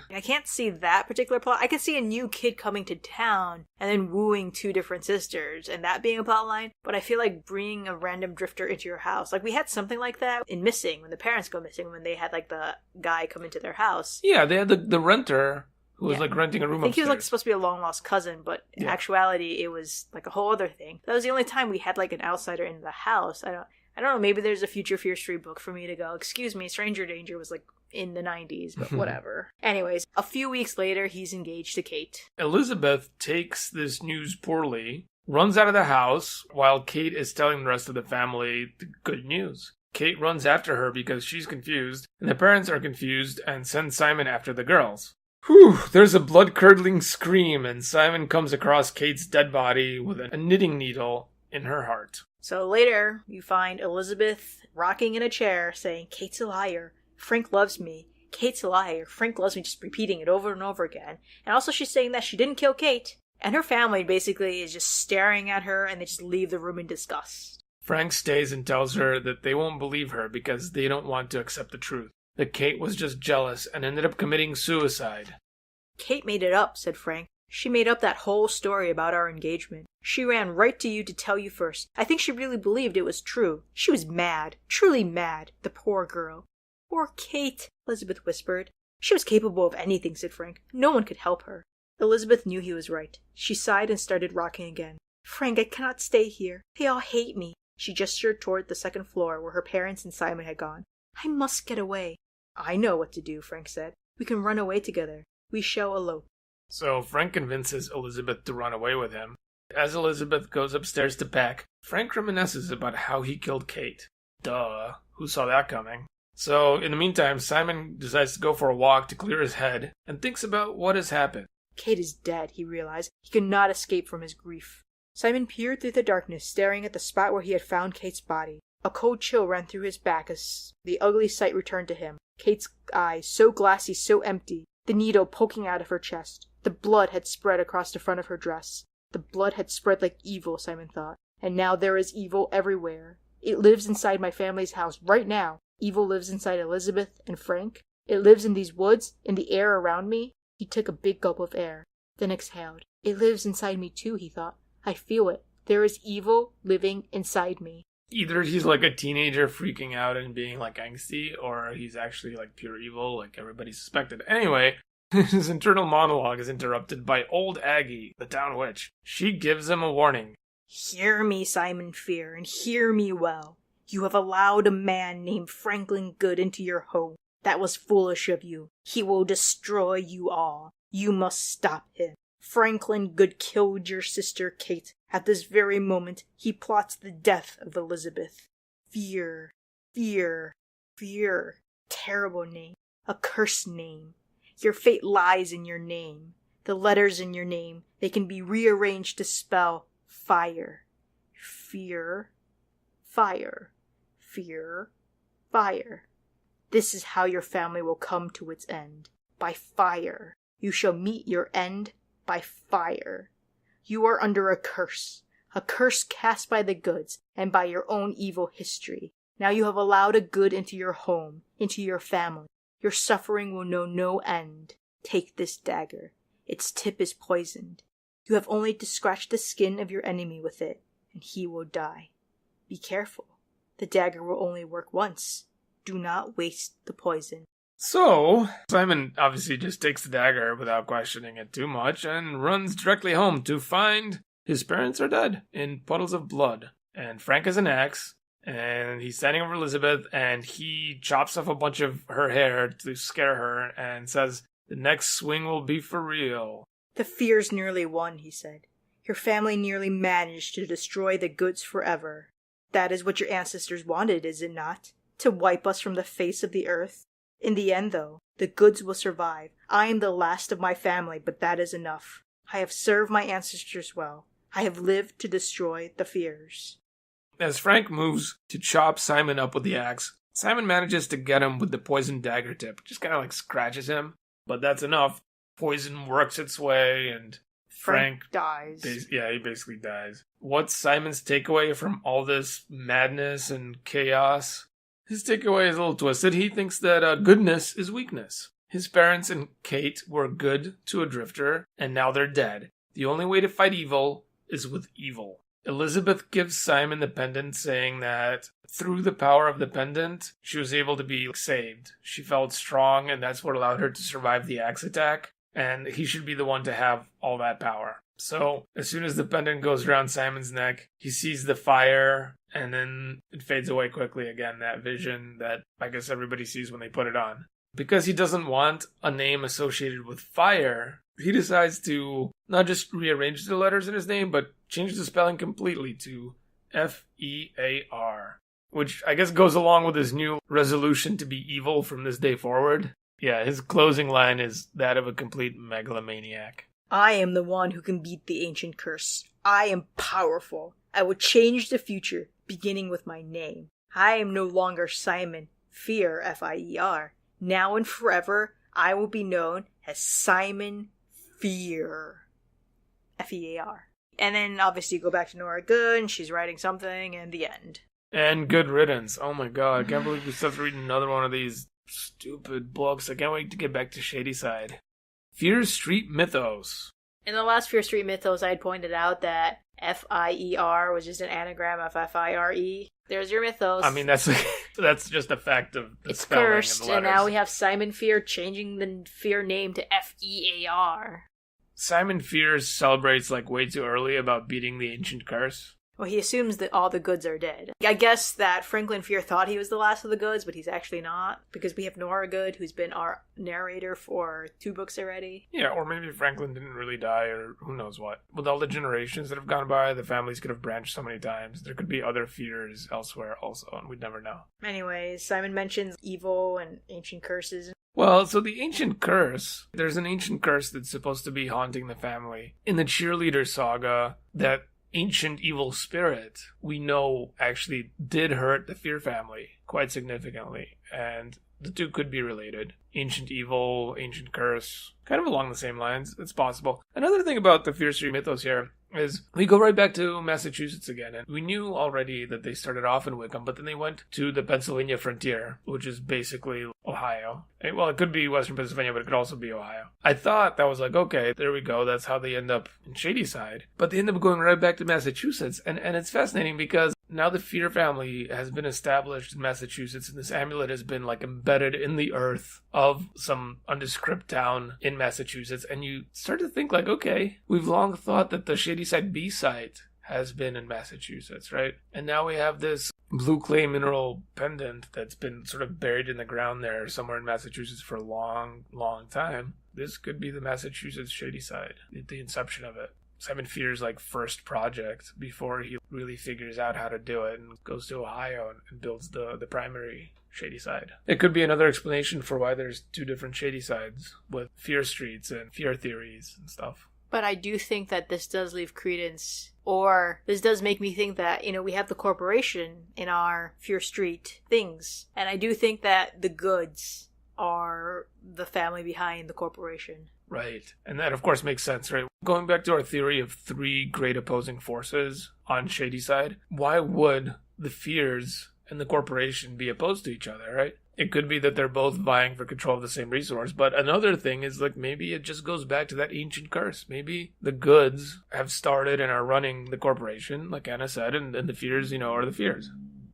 I can't see that particular plot. I could see a new kid coming to town and then wooing two different sisters, and that being a plot line, but I feel like bringing a random drifter into your house, like we had something like that in Missing, when the parents go missing, when they had like the guy come into their house. Yeah, they had the renter who was like renting a room I think upstairs. he was like supposed to be a long lost cousin, but in actuality it was like a whole other thing. That was the only time we had like an outsider in the house. I don't know, maybe there's a future Fear Street book for me to go, excuse me, Stranger Danger was like in the 90s, but whatever. Anyways, a few weeks later, he's engaged to Kate. Elizabeth takes this news poorly, runs out of the house while Kate is telling the rest of the family the good news. Kate runs after her because she's confused, and the parents are confused and send Simon after the girls. Whew, there's a blood-curdling scream, and Simon comes across Kate's dead body with a knitting needle in her heart. So later, you find Elizabeth rocking in a chair saying, Kate's a liar. Frank loves me. Kate's a liar. Frank loves me, just repeating it over and over again. And also she's saying that she didn't kill Kate. And her family basically is just staring at her, and they just leave the room in disgust. Frank stays and tells her that they won't believe her because they don't want to accept the truth. That Kate was just jealous and ended up committing suicide. Kate made it up, said Frank. She made up that whole story about our engagement. She ran right to you to tell you first. I think she really believed it was true. She was mad. Truly mad. The poor girl. Poor Kate, Elizabeth whispered. She was capable of anything, said Frank. No one could help her. Elizabeth knew he was right. She sighed and started rocking again. Frank, I cannot stay here. They all hate me. She gestured toward the second floor where her parents and Simon had gone. I must get away. I know what to do, Frank said. We can run away together. We shall elope. So Frank convinces Elizabeth to run away with him. As Elizabeth goes upstairs to pack, Frank reminisces about how he killed Kate. Duh, who saw that coming? So, in the meantime, Simon decides to go for a walk to clear his head and thinks about what has happened. Kate is dead, he realized. He could not escape from his grief. Simon peered through the darkness, staring at the spot where he had found Kate's body. A cold chill ran through his back as the ugly sight returned to him. Kate's eyes, so glassy, so empty, the needle poking out of her chest. The blood had spread across the front of her dress. The blood had spread like evil, Simon thought. And now there is evil everywhere. It lives inside my family's house right now. Evil lives inside Elizabeth and Frank. It lives in these woods, in the air around me. He took a big gulp of air, then exhaled. It lives inside me too, he thought. I feel it. There is evil living inside me. Either he's like a teenager freaking out and being like angsty, or he's actually like pure evil, like everybody suspected. Anyway, his internal monologue is interrupted by old Aggie, the town witch. She gives him a warning. Hear me, Simon Fear, and hear me well. You have allowed a man named Franklin Good into your home. That was foolish of you. He will destroy you all. You must stop him. Franklin Good killed your sister Kate. At this very moment, he plots the death of Elizabeth. Fear, fear, fear. Terrible name. A cursed name. Your fate lies in your name. The letters in your name, they can be rearranged to spell fire. Fear, fire, fear, fire. This is how your family will come to its end. By fire. You shall meet your end by fire. You are under a curse cast by the Goods and by your own evil history. Now you have allowed a good into your home, into your family. Your suffering will know no end. Take this dagger. Its tip is poisoned. You have only to scratch the skin of your enemy with it, and he will die. Be careful. The dagger will only work once. Do not waste the poison. So, Simon obviously just takes the dagger without questioning it too much and runs directly home to find his parents are dead in puddles of blood. And Frank has an axe, and he's standing over Elizabeth, and he chops off a bunch of her hair to scare her and says, "The next swing will be for real." The fear's nearly won, he said. Your family nearly managed to destroy the Goods forever. That is what your ancestors wanted, is it not? To wipe us from the face of the earth? In the end, though, the goods will survive. I am the last of my family, but that is enough. I have served my ancestors well. I have lived to destroy the fears. As Frank moves to chop Simon up with the axe, Simon manages to get him with the poisoned dagger tip. Just kind of like scratches him, but that's enough. Poison works its way, and Frank dies. He basically dies. What's Simon's takeaway from all this madness and chaos? His takeaway is a little twisted. He thinks that goodness is weakness. His parents and Kate were good to a drifter, and now they're dead. The only way to fight evil is with evil. Elizabeth gives Simon the pendant, saying that through the power of the pendant, she was able to be saved. She felt strong, and that's what allowed her to survive the axe attack, and he should be the one to have all that power. So, as soon as the pendant goes around Simon's neck, he sees the fire, and then it fades away quickly again, that vision that I guess everybody sees when they put it on. Because he doesn't want a name associated with fire, he decides to not just rearrange the letters in his name, but change the spelling completely to F-E-A-R, which I guess goes along with his new resolution to be evil from this day forward. Yeah, his closing line is that of a complete megalomaniac. I am the one who can beat the ancient curse. I am powerful. I will change the future, beginning with my name. I am no longer Simon Fear, F-I-E-R. Now and forever, I will be known as Simon Fear, F-E-A-R. And then obviously you go back to Nora Good, and she's writing something, and the end. And good riddance. Oh my god, I can't believe we still have to read another one of these stupid books. I can't wait to get back to Shadyside. Fear Street Mythos. In the last Fear Street Mythos, I had pointed out that F-I-E-R was just an anagram of F-I-R-E. There's your mythos. I mean, that's just a fact of the it's spelling cursed, and the letters. And now we have Simon Fear changing the Fear name to F-E-A-R. Simon Fear celebrates like way too early about beating the ancient curse. Well, he assumes that all the goods are dead. I guess that Franklin Fear thought he was the last of the goods, but he's actually not, because we have Nora Good, who's been our narrator for 2 books already. Yeah, or maybe Franklin didn't really die, or who knows what. With all the generations that have gone by, the families could have branched so many times. There could be other fears elsewhere also, and we'd never know. Anyways, Simon mentions evil and ancient curses. Well, so the ancient curse, there's an ancient curse that's supposed to be haunting the family. In the Cheerleader Saga, that ancient evil spirit, we know, actually did hurt the Fear family quite significantly, and the two could be related. Ancient evil, ancient curse, kind of along the same lines. It's possible. Another thing about the Fear Street Mythos here is we go right back to Massachusetts again, and we knew already that they started off in Wickham, but then they went to the Pennsylvania frontier, which is basically Ohio. Well, it could be Western Pennsylvania, but it could also be Ohio. I thought that was like, okay, there we go, that's how they end up in Shadyside. But they end up going right back to Massachusetts, and it's fascinating because now the Fear family has been established in Massachusetts, and this amulet has been like embedded in the earth of some undescript town in Massachusetts, and you start to think like, okay, we've long thought that the Shadyside B site has been in Massachusetts, right? And now we have this blue clay mineral pendant that's been sort of buried in the ground there somewhere in Massachusetts for a long, long time. This could be the Massachusetts Shadyside, the inception of it. Simon Fear's like first project before he really figures out how to do it and goes to Ohio and builds the primary Shadyside. It could be another explanation for why there's 2 different Shadysides with Fear Streets and Fear Theories and stuff. But I do think that this does leave credence, or this does make me think that, we have the corporation in our Fear Street things. And I do think that the goods are the family behind the corporation. Right. And that, of course, makes sense, right? Going back to our theory of 3 great opposing forces on Shadyside, why would the Fears and the corporation be opposed to each other, right? It could be that they're both vying for control of the same resource, but another thing is like maybe it just goes back to that ancient curse. Maybe the goods have started and are running the corporation, like Anna said, and the Fears, are the Fears.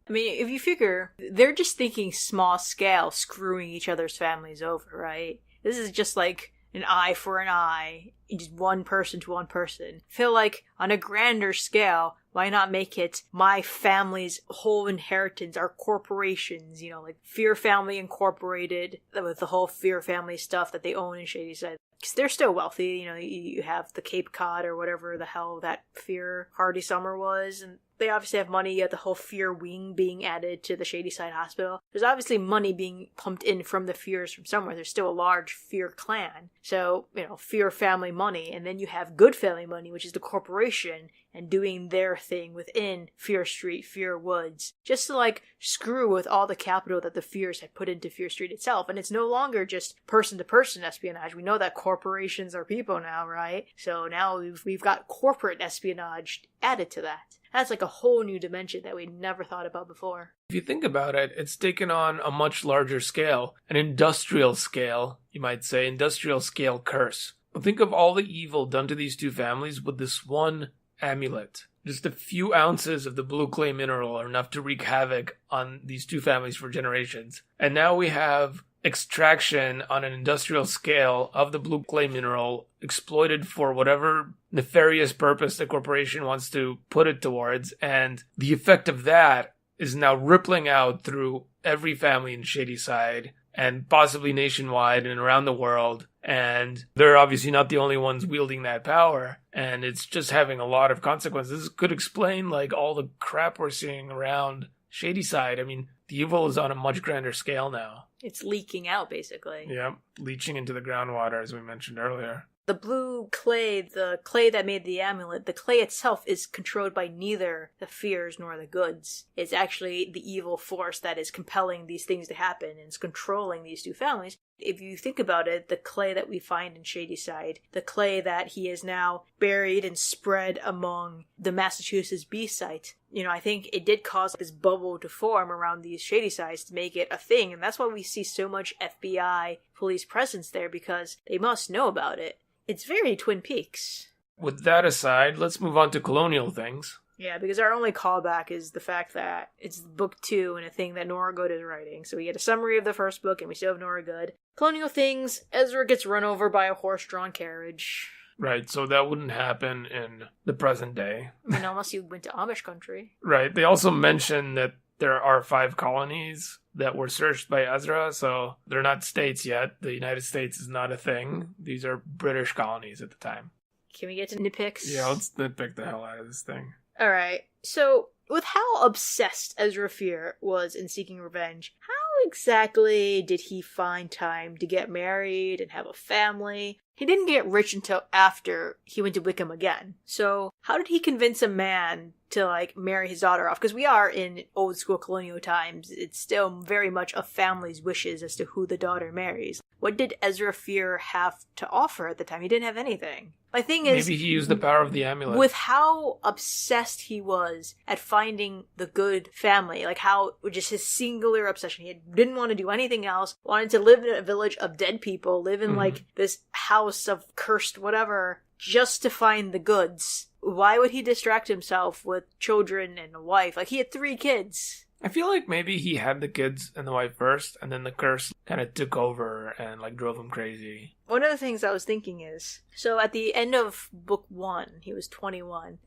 I mean, if you figure, they're just thinking small scale, screwing each other's families over, right? This is just like an eye for an eye, just one person to one person. I feel like on a grander scale, why not make it my family's whole inheritance, our corporations, like Fear Family Incorporated, with the whole Fear Family stuff that they own in Shadyside. Because they're still wealthy, you have the Cape Cod or whatever the hell that Fear Hardy Summer was, and They obviously have money. You have the whole Fear wing being added to the Shadyside Hospital. There's obviously money being pumped in from the Fears from somewhere. There's still a large Fear clan. So, Fear family money. And then you have Good family money, which is the corporation, and doing their thing within Fear Street, Fear Woods, just to screw with all the capital that the Fears had put into Fear Street itself. And it's no longer just person-to-person espionage. We know that corporations are people now, right? So now we've got corporate espionage added to that. That's a whole new dimension that we never thought about before. If you think about it, it's taken on a much larger scale, an industrial scale, you might say, industrial scale curse. But think of all the evil done to these two families with this one amulet. Just a few ounces of the blue clay mineral are enough to wreak havoc on these two families for generations. And now we have extraction on an industrial scale of the blue clay mineral exploited for whatever nefarious purpose the corporation wants to put it towards. And the effect of that is now rippling out through every family in Shadyside and possibly nationwide and around the world. And they're obviously not the only ones wielding that power. And it's just having a lot of consequences. This could explain all the crap we're seeing around Shadyside. I mean, the evil is on a much grander scale now. It's leaking out, basically. Yeah, leaching into the groundwater, as we mentioned earlier. The blue clay, the clay that made the amulet, the clay itself is controlled by neither the Fears nor the Goods. It's actually the evil force that is compelling these things to happen and is controlling these two families. If you think about it, the clay that we find in Shadyside, the clay that he is now buried and spread among the Massachusetts B site, I think it did cause this bubble to form around these Shadysides to make it a thing. And that's why we see so much FBI police presence there, because they must know about it. It's very Twin Peaks. With that aside, let's move on to colonial things. Yeah, because our only callback is the fact that it's book 2 and a thing that Nora Good is writing. So we get a summary of the first book, and we still have Nora Good. Colonial things, Ezra gets run over by a horse-drawn carriage. Right, so that wouldn't happen in the present day. Unless you went to Amish country. Right, they also mention that there are 5 colonies that were searched by Ezra, so they're not states yet. The United States is not a thing. These are British colonies at the time. Can we get to nitpicks? Yeah, let's nitpick the hell out of this thing. Alright, so with how obsessed Ezra Fear was in seeking revenge, how exactly did he find time to get married and have a family? He didn't get rich until after he went to Wickham again. So how did he convince a man to marry his daughter off? Because we are in old school colonial times. It's still very much a family's wishes as to who the daughter marries. What did Ezra Fear have to offer at the time? He didn't have anything. My thing is, maybe he used the power of the amulet. With how obsessed he was at finding the good family, how just his singular obsession. He didn't want to do anything else, wanted to live in a village of dead people, live in this house of cursed whatever, just to find the goods. Why would he distract himself with children and a wife? He had 3 kids. I feel like maybe he had the kids and the wife first, and then the curse kind of took over and drove him crazy. One of the things I was thinking is, so at the end of book 1, he was 21.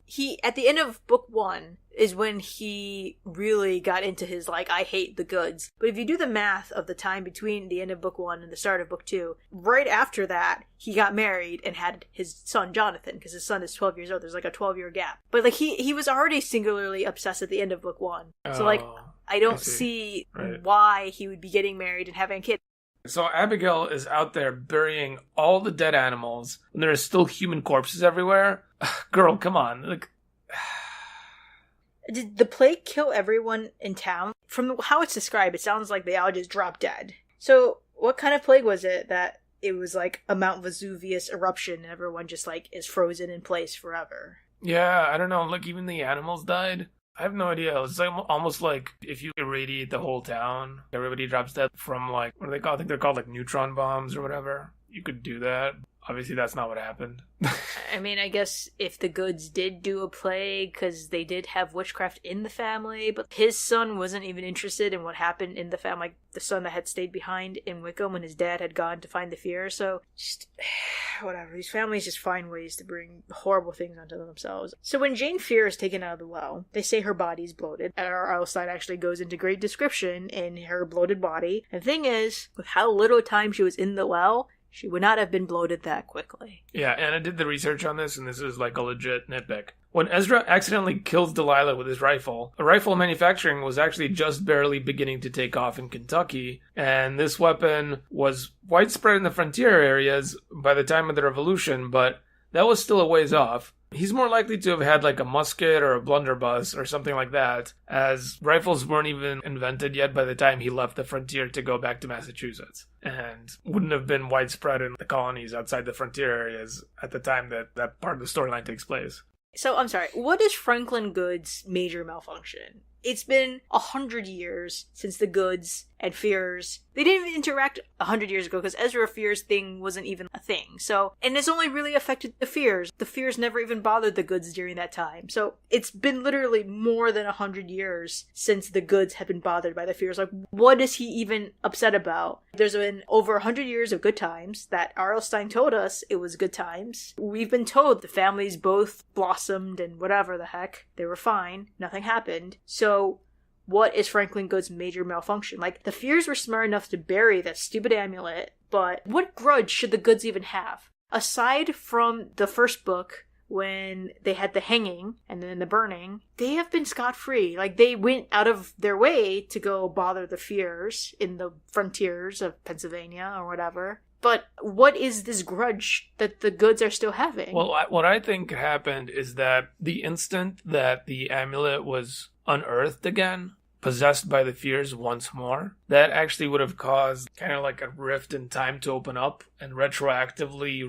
At the end of book 1 is when he really got into his, I hate the goods. But if you do the math of the time between the end of book 1 and the start of book 2, right after that, he got married and had his son Jonathan, because his son is 12 years old. There's a 12-year gap. But he was already singularly obsessed at the end of book 1. So I don't see why he would be getting married and having a kid. So Abigail is out there burying all the dead animals, and there are still human corpses everywhere. Girl, come on. Did the plague kill everyone in town? From how it's described, it sounds like they all just dropped dead. So what kind of plague was it that it was a Mount Vesuvius eruption and everyone just is frozen in place forever? Yeah, I don't know. Even the animals died. I have no idea. It's almost like if you irradiate the whole town, everybody drops dead from what do they call? I think they're called neutron bombs or whatever. You could do that. Obviously, that's not what happened. I mean, I guess if the Goods did do a plague, because they did have witchcraft in the family, but his son wasn't even interested in what happened in the family, the son that had stayed behind in Wickham when his dad had gone to find the Fear. So, just, whatever. These families just find ways to bring horrible things onto themselves. So when Jane Fear is taken out of the well, they say her body's bloated. Our side actually goes into great description in her bloated body. And the thing is, with how little time she was in the well, She would not have been bloated that quickly. Yeah, and I did the research on this, and this is like a legit nitpick. When Ezra accidentally kills Delilah with his rifle, rifle manufacturing was actually just barely beginning to take off in Kentucky, and this weapon was widespread in the frontier areas by the time of the Revolution, but that was still a ways off. He's more likely to have had like a musket or a blunderbuss or something like that, as rifles weren't even invented yet by the time he left the frontier to go back to Massachusetts, and wouldn't have been widespread in the colonies outside the frontier areas at the time that part of the storyline takes place. So, I'm sorry, what is Franklin Good's major malfunction? It's been 100 years since the Goods and Fears. They didn't even interact 100 years ago because Ezra Fears thing wasn't even a thing. So, and it's only really affected the Fears. The Fears never even bothered the Goods during that time. So, it's been literally more than 100 years since the Goods have been bothered by the Fears. Like, what is he even upset about? There's been over 100 years of good times that R.L. Stine told us it was good times. We've been told the families both blossomed and whatever the heck. They were fine. Nothing happened. So, what is Franklin Good's major malfunction? Like, the Fears were smart enough to bury that stupid amulet, but what grudge should the Goods even have? Aside from the first book, when they had the hanging and then the burning, they have been scot-free. Like, they went out of their way to go bother the Fears in the frontiers of Pennsylvania or whatever. But what is this grudge that the Goods are still having? Well, what I think happened is that the instant that the amulet was unearthed again, possessed by the Fears once more, that actually would have caused kind of like a rift in time to open up and retroactively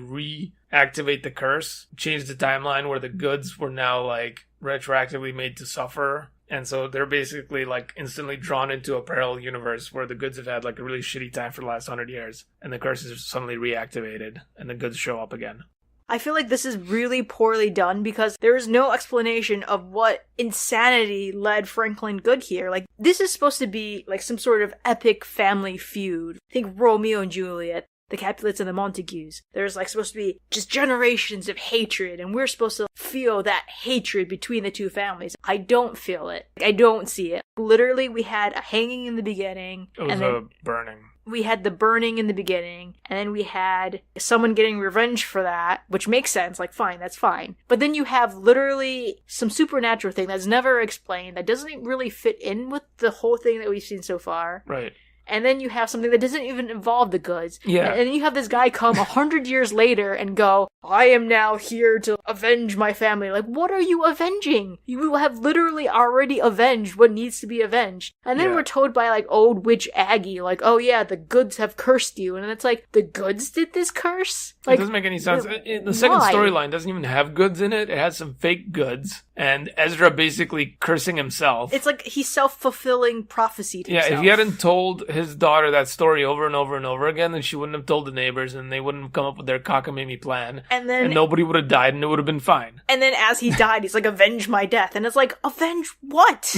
reactivate the curse, change the timeline where the Goods were now like retroactively made to suffer. And so they're basically like instantly drawn into a parallel universe where the Goods have had like a really shitty time for the last 100 years, and the curse is suddenly reactivated and the Goods show up again. I feel like this is really poorly done because there is no explanation of what insanity led Franklin Good here. Like, this is supposed to be like some sort of epic family feud. Think Romeo and Juliet, the Capulets and the Montagues. There's like supposed to be just generations of hatred, and we're supposed to feel that hatred between the two families. I don't feel it. I don't see it. Literally, we had a hanging in the beginning. It was a burning. We had the burning in the beginning, and then we had someone getting revenge for that, which makes sense, like, fine, that's fine. But then you have literally some supernatural thing that's never explained, that doesn't really fit in with the whole thing that we've seen so far. Right. And then you have something that doesn't even involve the Goods. Yeah. And then you have this guy come 100 years later and go, I am now here to avenge my family. Like, what are you avenging? You have literally already avenged what needs to be avenged. And then we're told by, like, old witch Aggie, like, oh yeah, the Goods have cursed you. And it's like, the Goods did this curse? Like, it doesn't make any sense. The second storyline doesn't even have Goods in it. It has some fake Goods. And Ezra basically cursing himself. It's like he's self-fulfilling prophesied himself. Yeah, if he hadn't told his daughter that story over and over and over again, then she wouldn't have told the neighbors, and they wouldn't have come up with their cockamamie plan. And nobody would have died, and it would have been fine. And then as he died, he's like, avenge my death. And it's like, avenge what?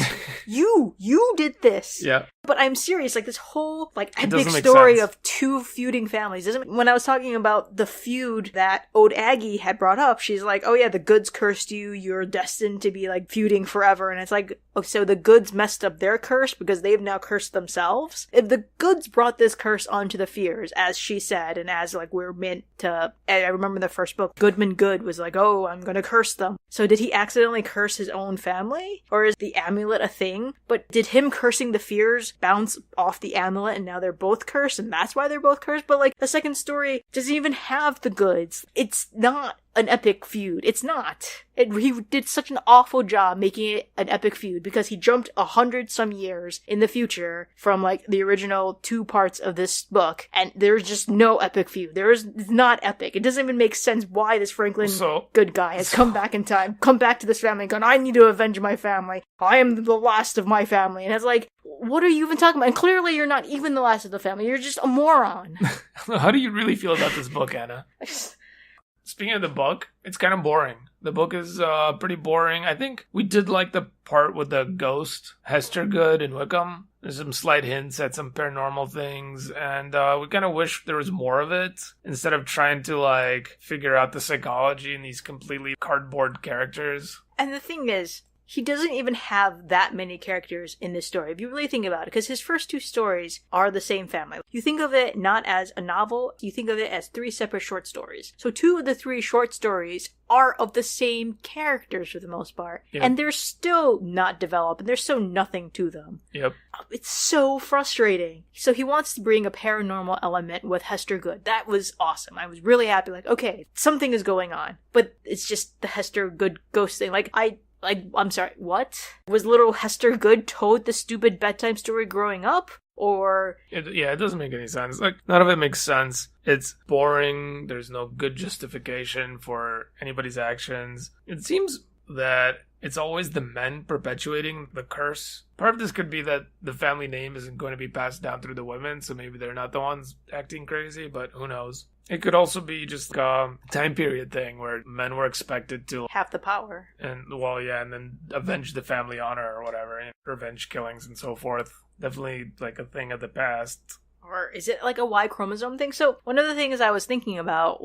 You did this. Yeah. But I'm serious, like, this whole, like, epic story of two feuding families. When I was talking about the feud that Old Aggie had brought up, she's like, oh yeah, the Goods cursed you, you're destined to be, like, feuding forever. And it's like, oh, so the Goods messed up their curse because they've now cursed themselves? If the Goods brought this curse onto the Fears, as she said, and as, like, we're meant to, I remember the first book, Goodman Good was like, oh, I'm gonna curse them. So did he accidentally curse his own family? Or is the amulet a thing? But did him cursing the Fears bounce off the amulet and now they're both cursed and that's why they're both cursed? But, like, the second story doesn't even have the Goods. It's not an epic feud. It's not. He did such an awful job making it an epic feud because he jumped 100-some years in the future from, like, the original 2 parts of this book, and there's just no epic feud. It's not epic. It doesn't even make sense why this Franklin Good guy has come back in time, come back to this family and gone, I need to avenge my family. I am the last of my family. And it's like, what are you even talking about? And clearly you're not even the last of the family. You're just a moron. How do you really feel about this book, Anna? Speaking of the book, it's kind of boring. The book is pretty boring. I think we did like the part with the ghost, Hester Good and Wickham. There's some slight hints at some paranormal things, and we kind of wish there was more of it, instead of trying to, like, figure out the psychology in these completely cardboard characters. And the thing is, he doesn't even have that many characters in this story, if you really think about it, because his first 2 stories are the same family. You think of it not as a novel, you think of it as 3 separate short stories. So 2 of the 3 short stories are of the same characters for the most part. Yep. And they're still not developed, and there's so nothing to them. Yep. It's so frustrating. So he wants to bring a paranormal element with Hester Good. That was awesome. I was really happy. Like, okay, something is going on. But it's just the Hester Good ghost thing. I'm sorry, what? Was little Hester Good told the stupid bedtime story growing up? Or... it doesn't make any sense. Like, none of it makes sense. It's boring. There's no good justification for anybody's actions. It seems that it's always the men perpetuating the curse. Part of this could be that the family name isn't going to be passed down through the women, so maybe they're not the ones acting crazy, but who knows. It could also be just a time period thing where men were expected to have the power. And then avenge the family honor or whatever, and revenge killings and so forth. Definitely like a thing of the past. Or is it like a Y chromosome thing? So one of the things I was thinking about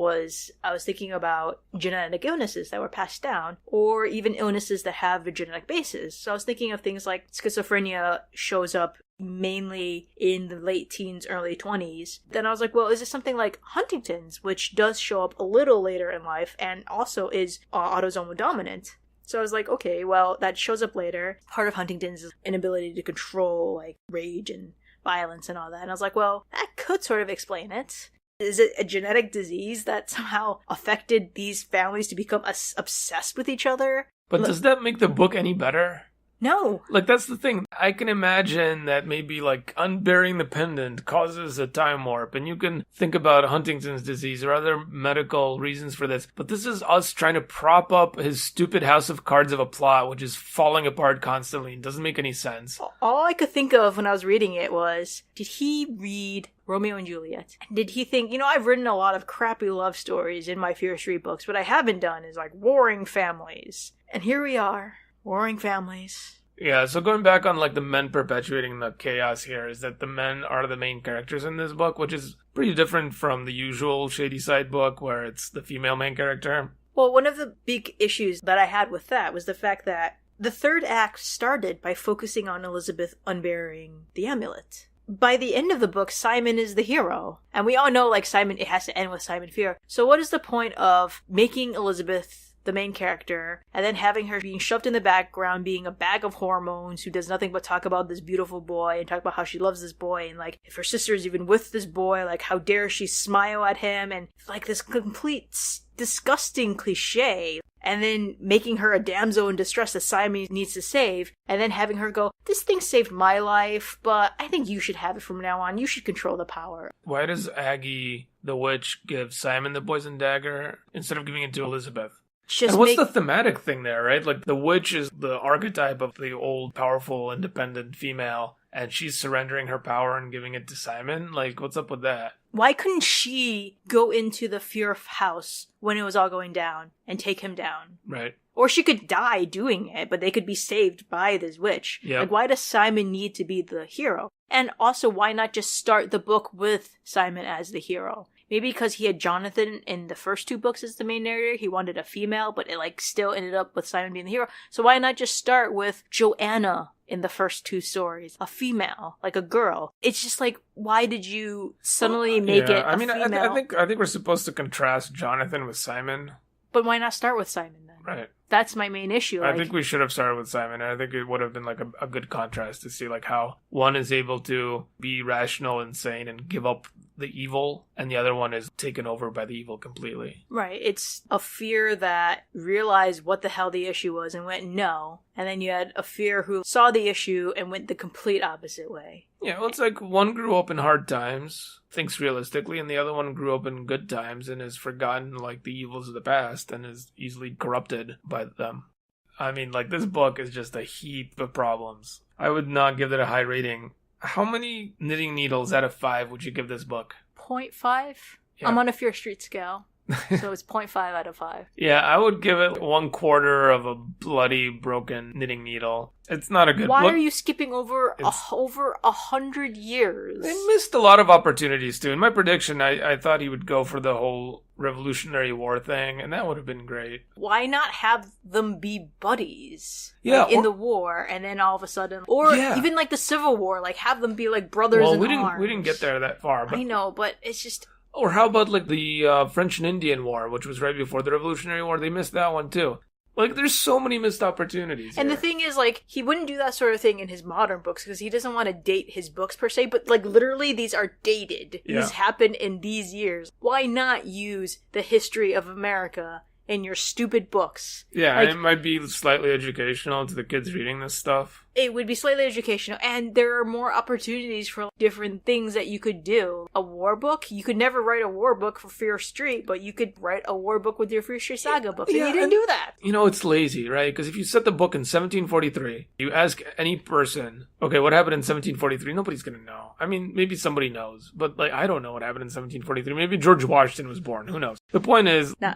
genetic illnesses that were passed down, or even illnesses that have a genetic basis. So I was thinking of things like schizophrenia shows up mainly in the late teens, early 20s. Then I was like, well, is it something like Huntington's, which does show up a little later in life and also is autosomal dominant? So I was like, okay, well, that shows up later. Part of Huntington's is inability to control, like, rage and violence and all that. And I was like, well, that could sort of explain it. Is it a genetic disease that somehow affected these families to become obsessed with each other? But does that make the book any better? No. Like, that's the thing. I can imagine that maybe, like, unburying the pendant causes a time warp, and you can think about Huntington's disease or other medical reasons for this. But this is us trying to prop up his stupid house of cards of a plot, which is falling apart constantly and doesn't make any sense. All I could think of when I was reading it was, did he read Romeo and Juliet? Did he think, I've written a lot of crappy love stories in my Fear Street books. What I haven't done is, like, warring families. And here we are. Warring families. Yeah, so going back on, like, the men perpetuating the chaos here is that the men are the main characters in this book, which is pretty different from the usual Shady Side book where it's the female main character. Well, one of the big issues that I had with that was the fact that the third act started by focusing on Elizabeth unburying the amulet. By the end of the book, Simon is the hero. And we all know, like, Simon, it has to end with Simon Fear. So what is the point of making Elizabeth the main character, and then having her being shoved in the background, being a bag of hormones who does nothing but talk about this beautiful boy and talk about how she loves this boy, and, like, if her sister is even with this boy, like, how dare she smile at him, and, like, this complete disgusting cliche, and then making her a damsel in distress that Simon needs to save, and then having her go, this thing saved my life, but I think you should have it from now on. You should control the power. Why does Aggie, the witch, give Simon the poison dagger instead of giving it to Elizabeth? And what's the thematic thing there, right? Like, the witch is the archetype of the old, powerful, independent female, and she's surrendering her power and giving it to Simon? Like, what's up with that? Why couldn't she go into the Fear house when it was all going down and take him down? Right. Or she could die doing it, but they could be saved by this witch. Yep. Like, why does Simon need to be the hero? And also, why not just start the book with Simon as the hero? Maybe because he had Jonathan in the first 2 books as the main narrator, he wanted a female, but it, like, still ended up with Simon being the hero. So why not just start with Joanna in the first 2 stories? A female, like a girl. It's just like, why did you suddenly make it a female? I think we're supposed to contrast Jonathan with Simon. But why not start with Simon then? Right. That's my main issue. I think we should have started with Simon, and I think it would have been, like, a good contrast to see, like, how one is able to be rational and sane and give up the evil, and the other one is taken over by the evil completely. Right. It's a Fear that realized what the hell the issue was and went no, and then you had a Fear who saw the issue and went the complete opposite way. Yeah, well, it's like one grew up in hard times, thinks realistically, and the other one grew up in good times and has forgotten, like, the evils of the past and is easily corrupted by them. I mean, like, this book is just a heap of problems. I would not give it a high rating. How many knitting needles out of 5 would you give this book? 0.5? Yeah. I'm on a Fear Street scale. So it's 0.5 out of 5. Yeah, I would give it 1/4 of a bloody, broken knitting needle. It's not a good Why look. are you skipping over over 100 years? They missed a lot of opportunities, too. In my prediction, I thought he would go for the whole Revolutionary War thing, and that would have been great. Why not have them be buddies? Yeah, like, in the war, and then all of a sudden, or even like the Civil War, like have them be like brothers in arms. We didn't get there that far. But... I know, but it's just... Or how about like the French and Indian War, which was right before the Revolutionary War? They missed that one too. Like, there's so many missed opportunities. And here. the thing is, like, he wouldn't do that sort of thing in his modern books because he doesn't want to date his books per se, but, like, literally these are dated. Yeah. These happened in these years. Why not use the history of America in your stupid books? Yeah, like, and it might be slightly educational to the kids reading this stuff. It would be slightly educational, and there are more opportunities for different things that you could do. A war book? You could never write a war book for Fear Street, but you could write a war book with your Fear Street Saga books, and you didn't do that. You know, it's lazy, right? Because if you set the book in 1743, you ask any person, okay, what happened in 1743? Nobody's going to know. I mean, maybe somebody knows, but, like, I don't know what happened in 1743. Maybe George Washington was born. Who knows? The point is... Nah.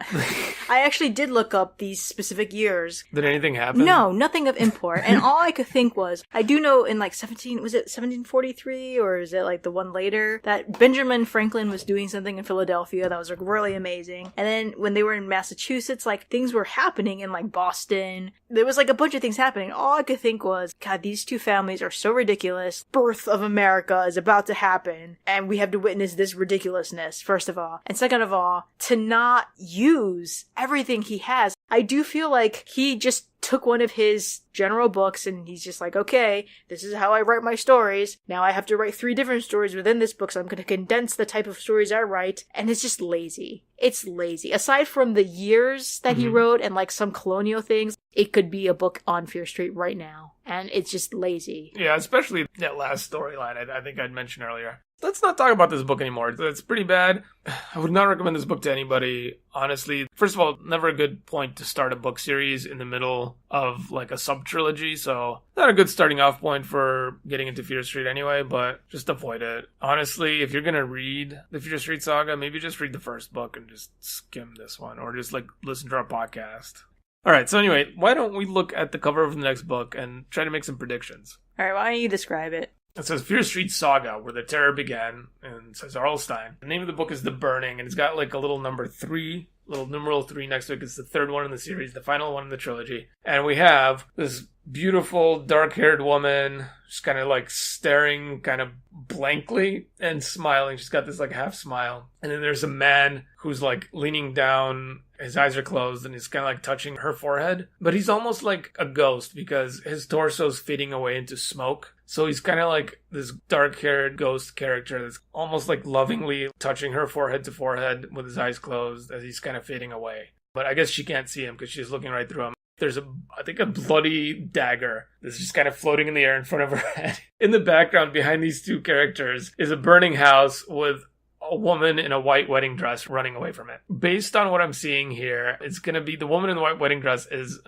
I actually did look up these specific years. Did anything happen? No, nothing of import. And all I could think was, I do know in like 1743 or is it like the one later, that Benjamin Franklin was doing something in Philadelphia that was like really amazing. And then when they were in Massachusetts, like things were happening in like Boston. There was like a bunch of things happening. All I could think was, God, these two families are so ridiculous. Birth of America is about to happen. And we have to witness this ridiculousness, first of all. And second of all, to not use everything he has. I do feel like he just took one of his general books and he's just like, okay, this is how I write my stories. Now I have to write 3 different stories within this book, so I'm going to condense the type of stories I write. And it's just lazy. It's lazy. Aside from the years that he wrote and like some colonial things, it could be a book on Fear Street right now. And it's just lazy. Yeah, especially that last storyline I think I'd mentioned earlier. Let's not talk about this book anymore. It's pretty bad. I would not recommend this book to anybody, honestly. First of all, never a good point to start a book series in the middle of like a sub-trilogy, so not a good starting off point for getting into Fear Street anyway, but just avoid it. Honestly, if you're gonna read the Fear Street Saga, maybe just read the first book and just skim this one, or just like listen to our podcast. Alright, so anyway, why don't we look at the cover of the next book and try to make some predictions? Alright, why don't you describe it? It says Fear Street Saga, where the terror began, and it says Arlstein. The name of the book is The Burning, and it's got like a little number 3, little numeral 3 next to it. It's the third one in the series, the final one in the trilogy. And we have this beautiful, dark-haired woman, just kind of like staring kind of blankly and smiling. She's got this like half smile. And then there's a man who's like leaning down, his eyes are closed, and he's kind of like touching her forehead. But he's almost like a ghost because his torso's fading away into smoke. So he's kind of like this dark-haired ghost character that's almost like lovingly touching her forehead to forehead with his eyes closed as he's kind of fading away. But I guess she can't see him because she's looking right through him. There's I think a bloody dagger that's just kind of floating in the air in front of her head. In the background, behind these two characters, is a burning house with a woman in a white wedding dress running away from it. Based on what I'm seeing here, it's going to be the woman in the white wedding dress is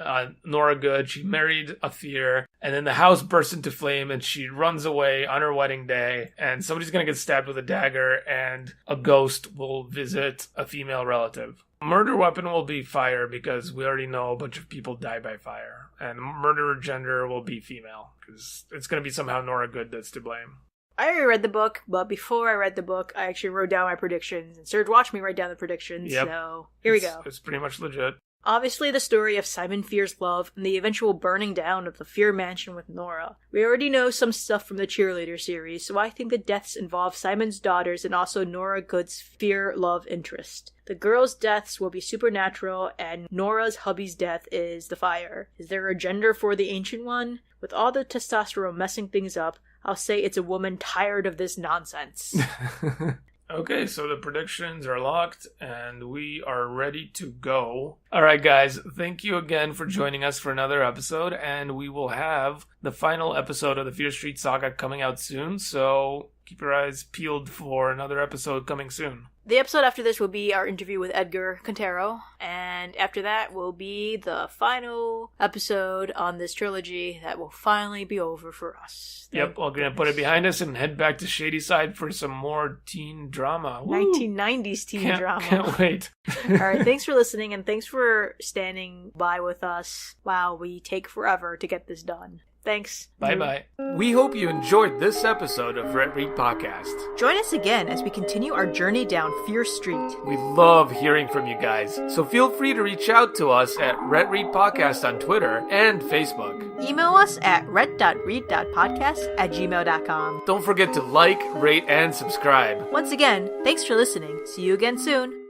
Nora Good. She married a Fear, and then the house bursts into flame, and she runs away on her wedding day, and somebody's going to get stabbed with a dagger, and a ghost will visit a female relative. Murder weapon will be fire because we already know a bunch of people die by fire, and murderer gender will be female because it's going to be somehow Nora Good that's to blame. I already read the book, but before I read the book, I actually wrote down my predictions, and Serge watched me write down the predictions, Yep. So here we go. It's pretty much legit. Obviously the story of Simon Fear's love and the eventual burning down of the Fear mansion with Nora. We already know some stuff from the Cheerleader series, so I think the deaths involve Simon's daughters and also Nora Good's Fear love interest. The girls' deaths will be supernatural, and Nora's hubby's death is the fire. Is there a gender for the Ancient One? With all the testosterone messing things up, I'll say it's a woman tired of this nonsense. Okay, so the predictions are locked, and we are ready to go. All right, guys, thank you again for joining us for another episode, and we will have the final episode of the Fear Street Saga coming out soon, so keep your eyes peeled for another episode coming soon. The episode after this will be our interview with Edgar Cantero, and after that will be the final episode on this trilogy that will finally be over for us. Yep, we're going to put it behind us and head back to Shadyside for some more teen drama. Woo! 1990s teen drama. Can't wait. All right, thanks for listening, and thanks for standing by with us while we take forever to get this done. Thanks. Bye-bye. We hope you enjoyed this episode of RetRead Podcast. Join us again as we continue our journey down Fear Street. We love hearing from you guys, so feel free to reach out to us at RetRead Podcast on Twitter and Facebook. Email us at ret.read.podcast@gmail.com. Don't forget to like, rate, and subscribe. Once again, thanks for listening. See you again soon.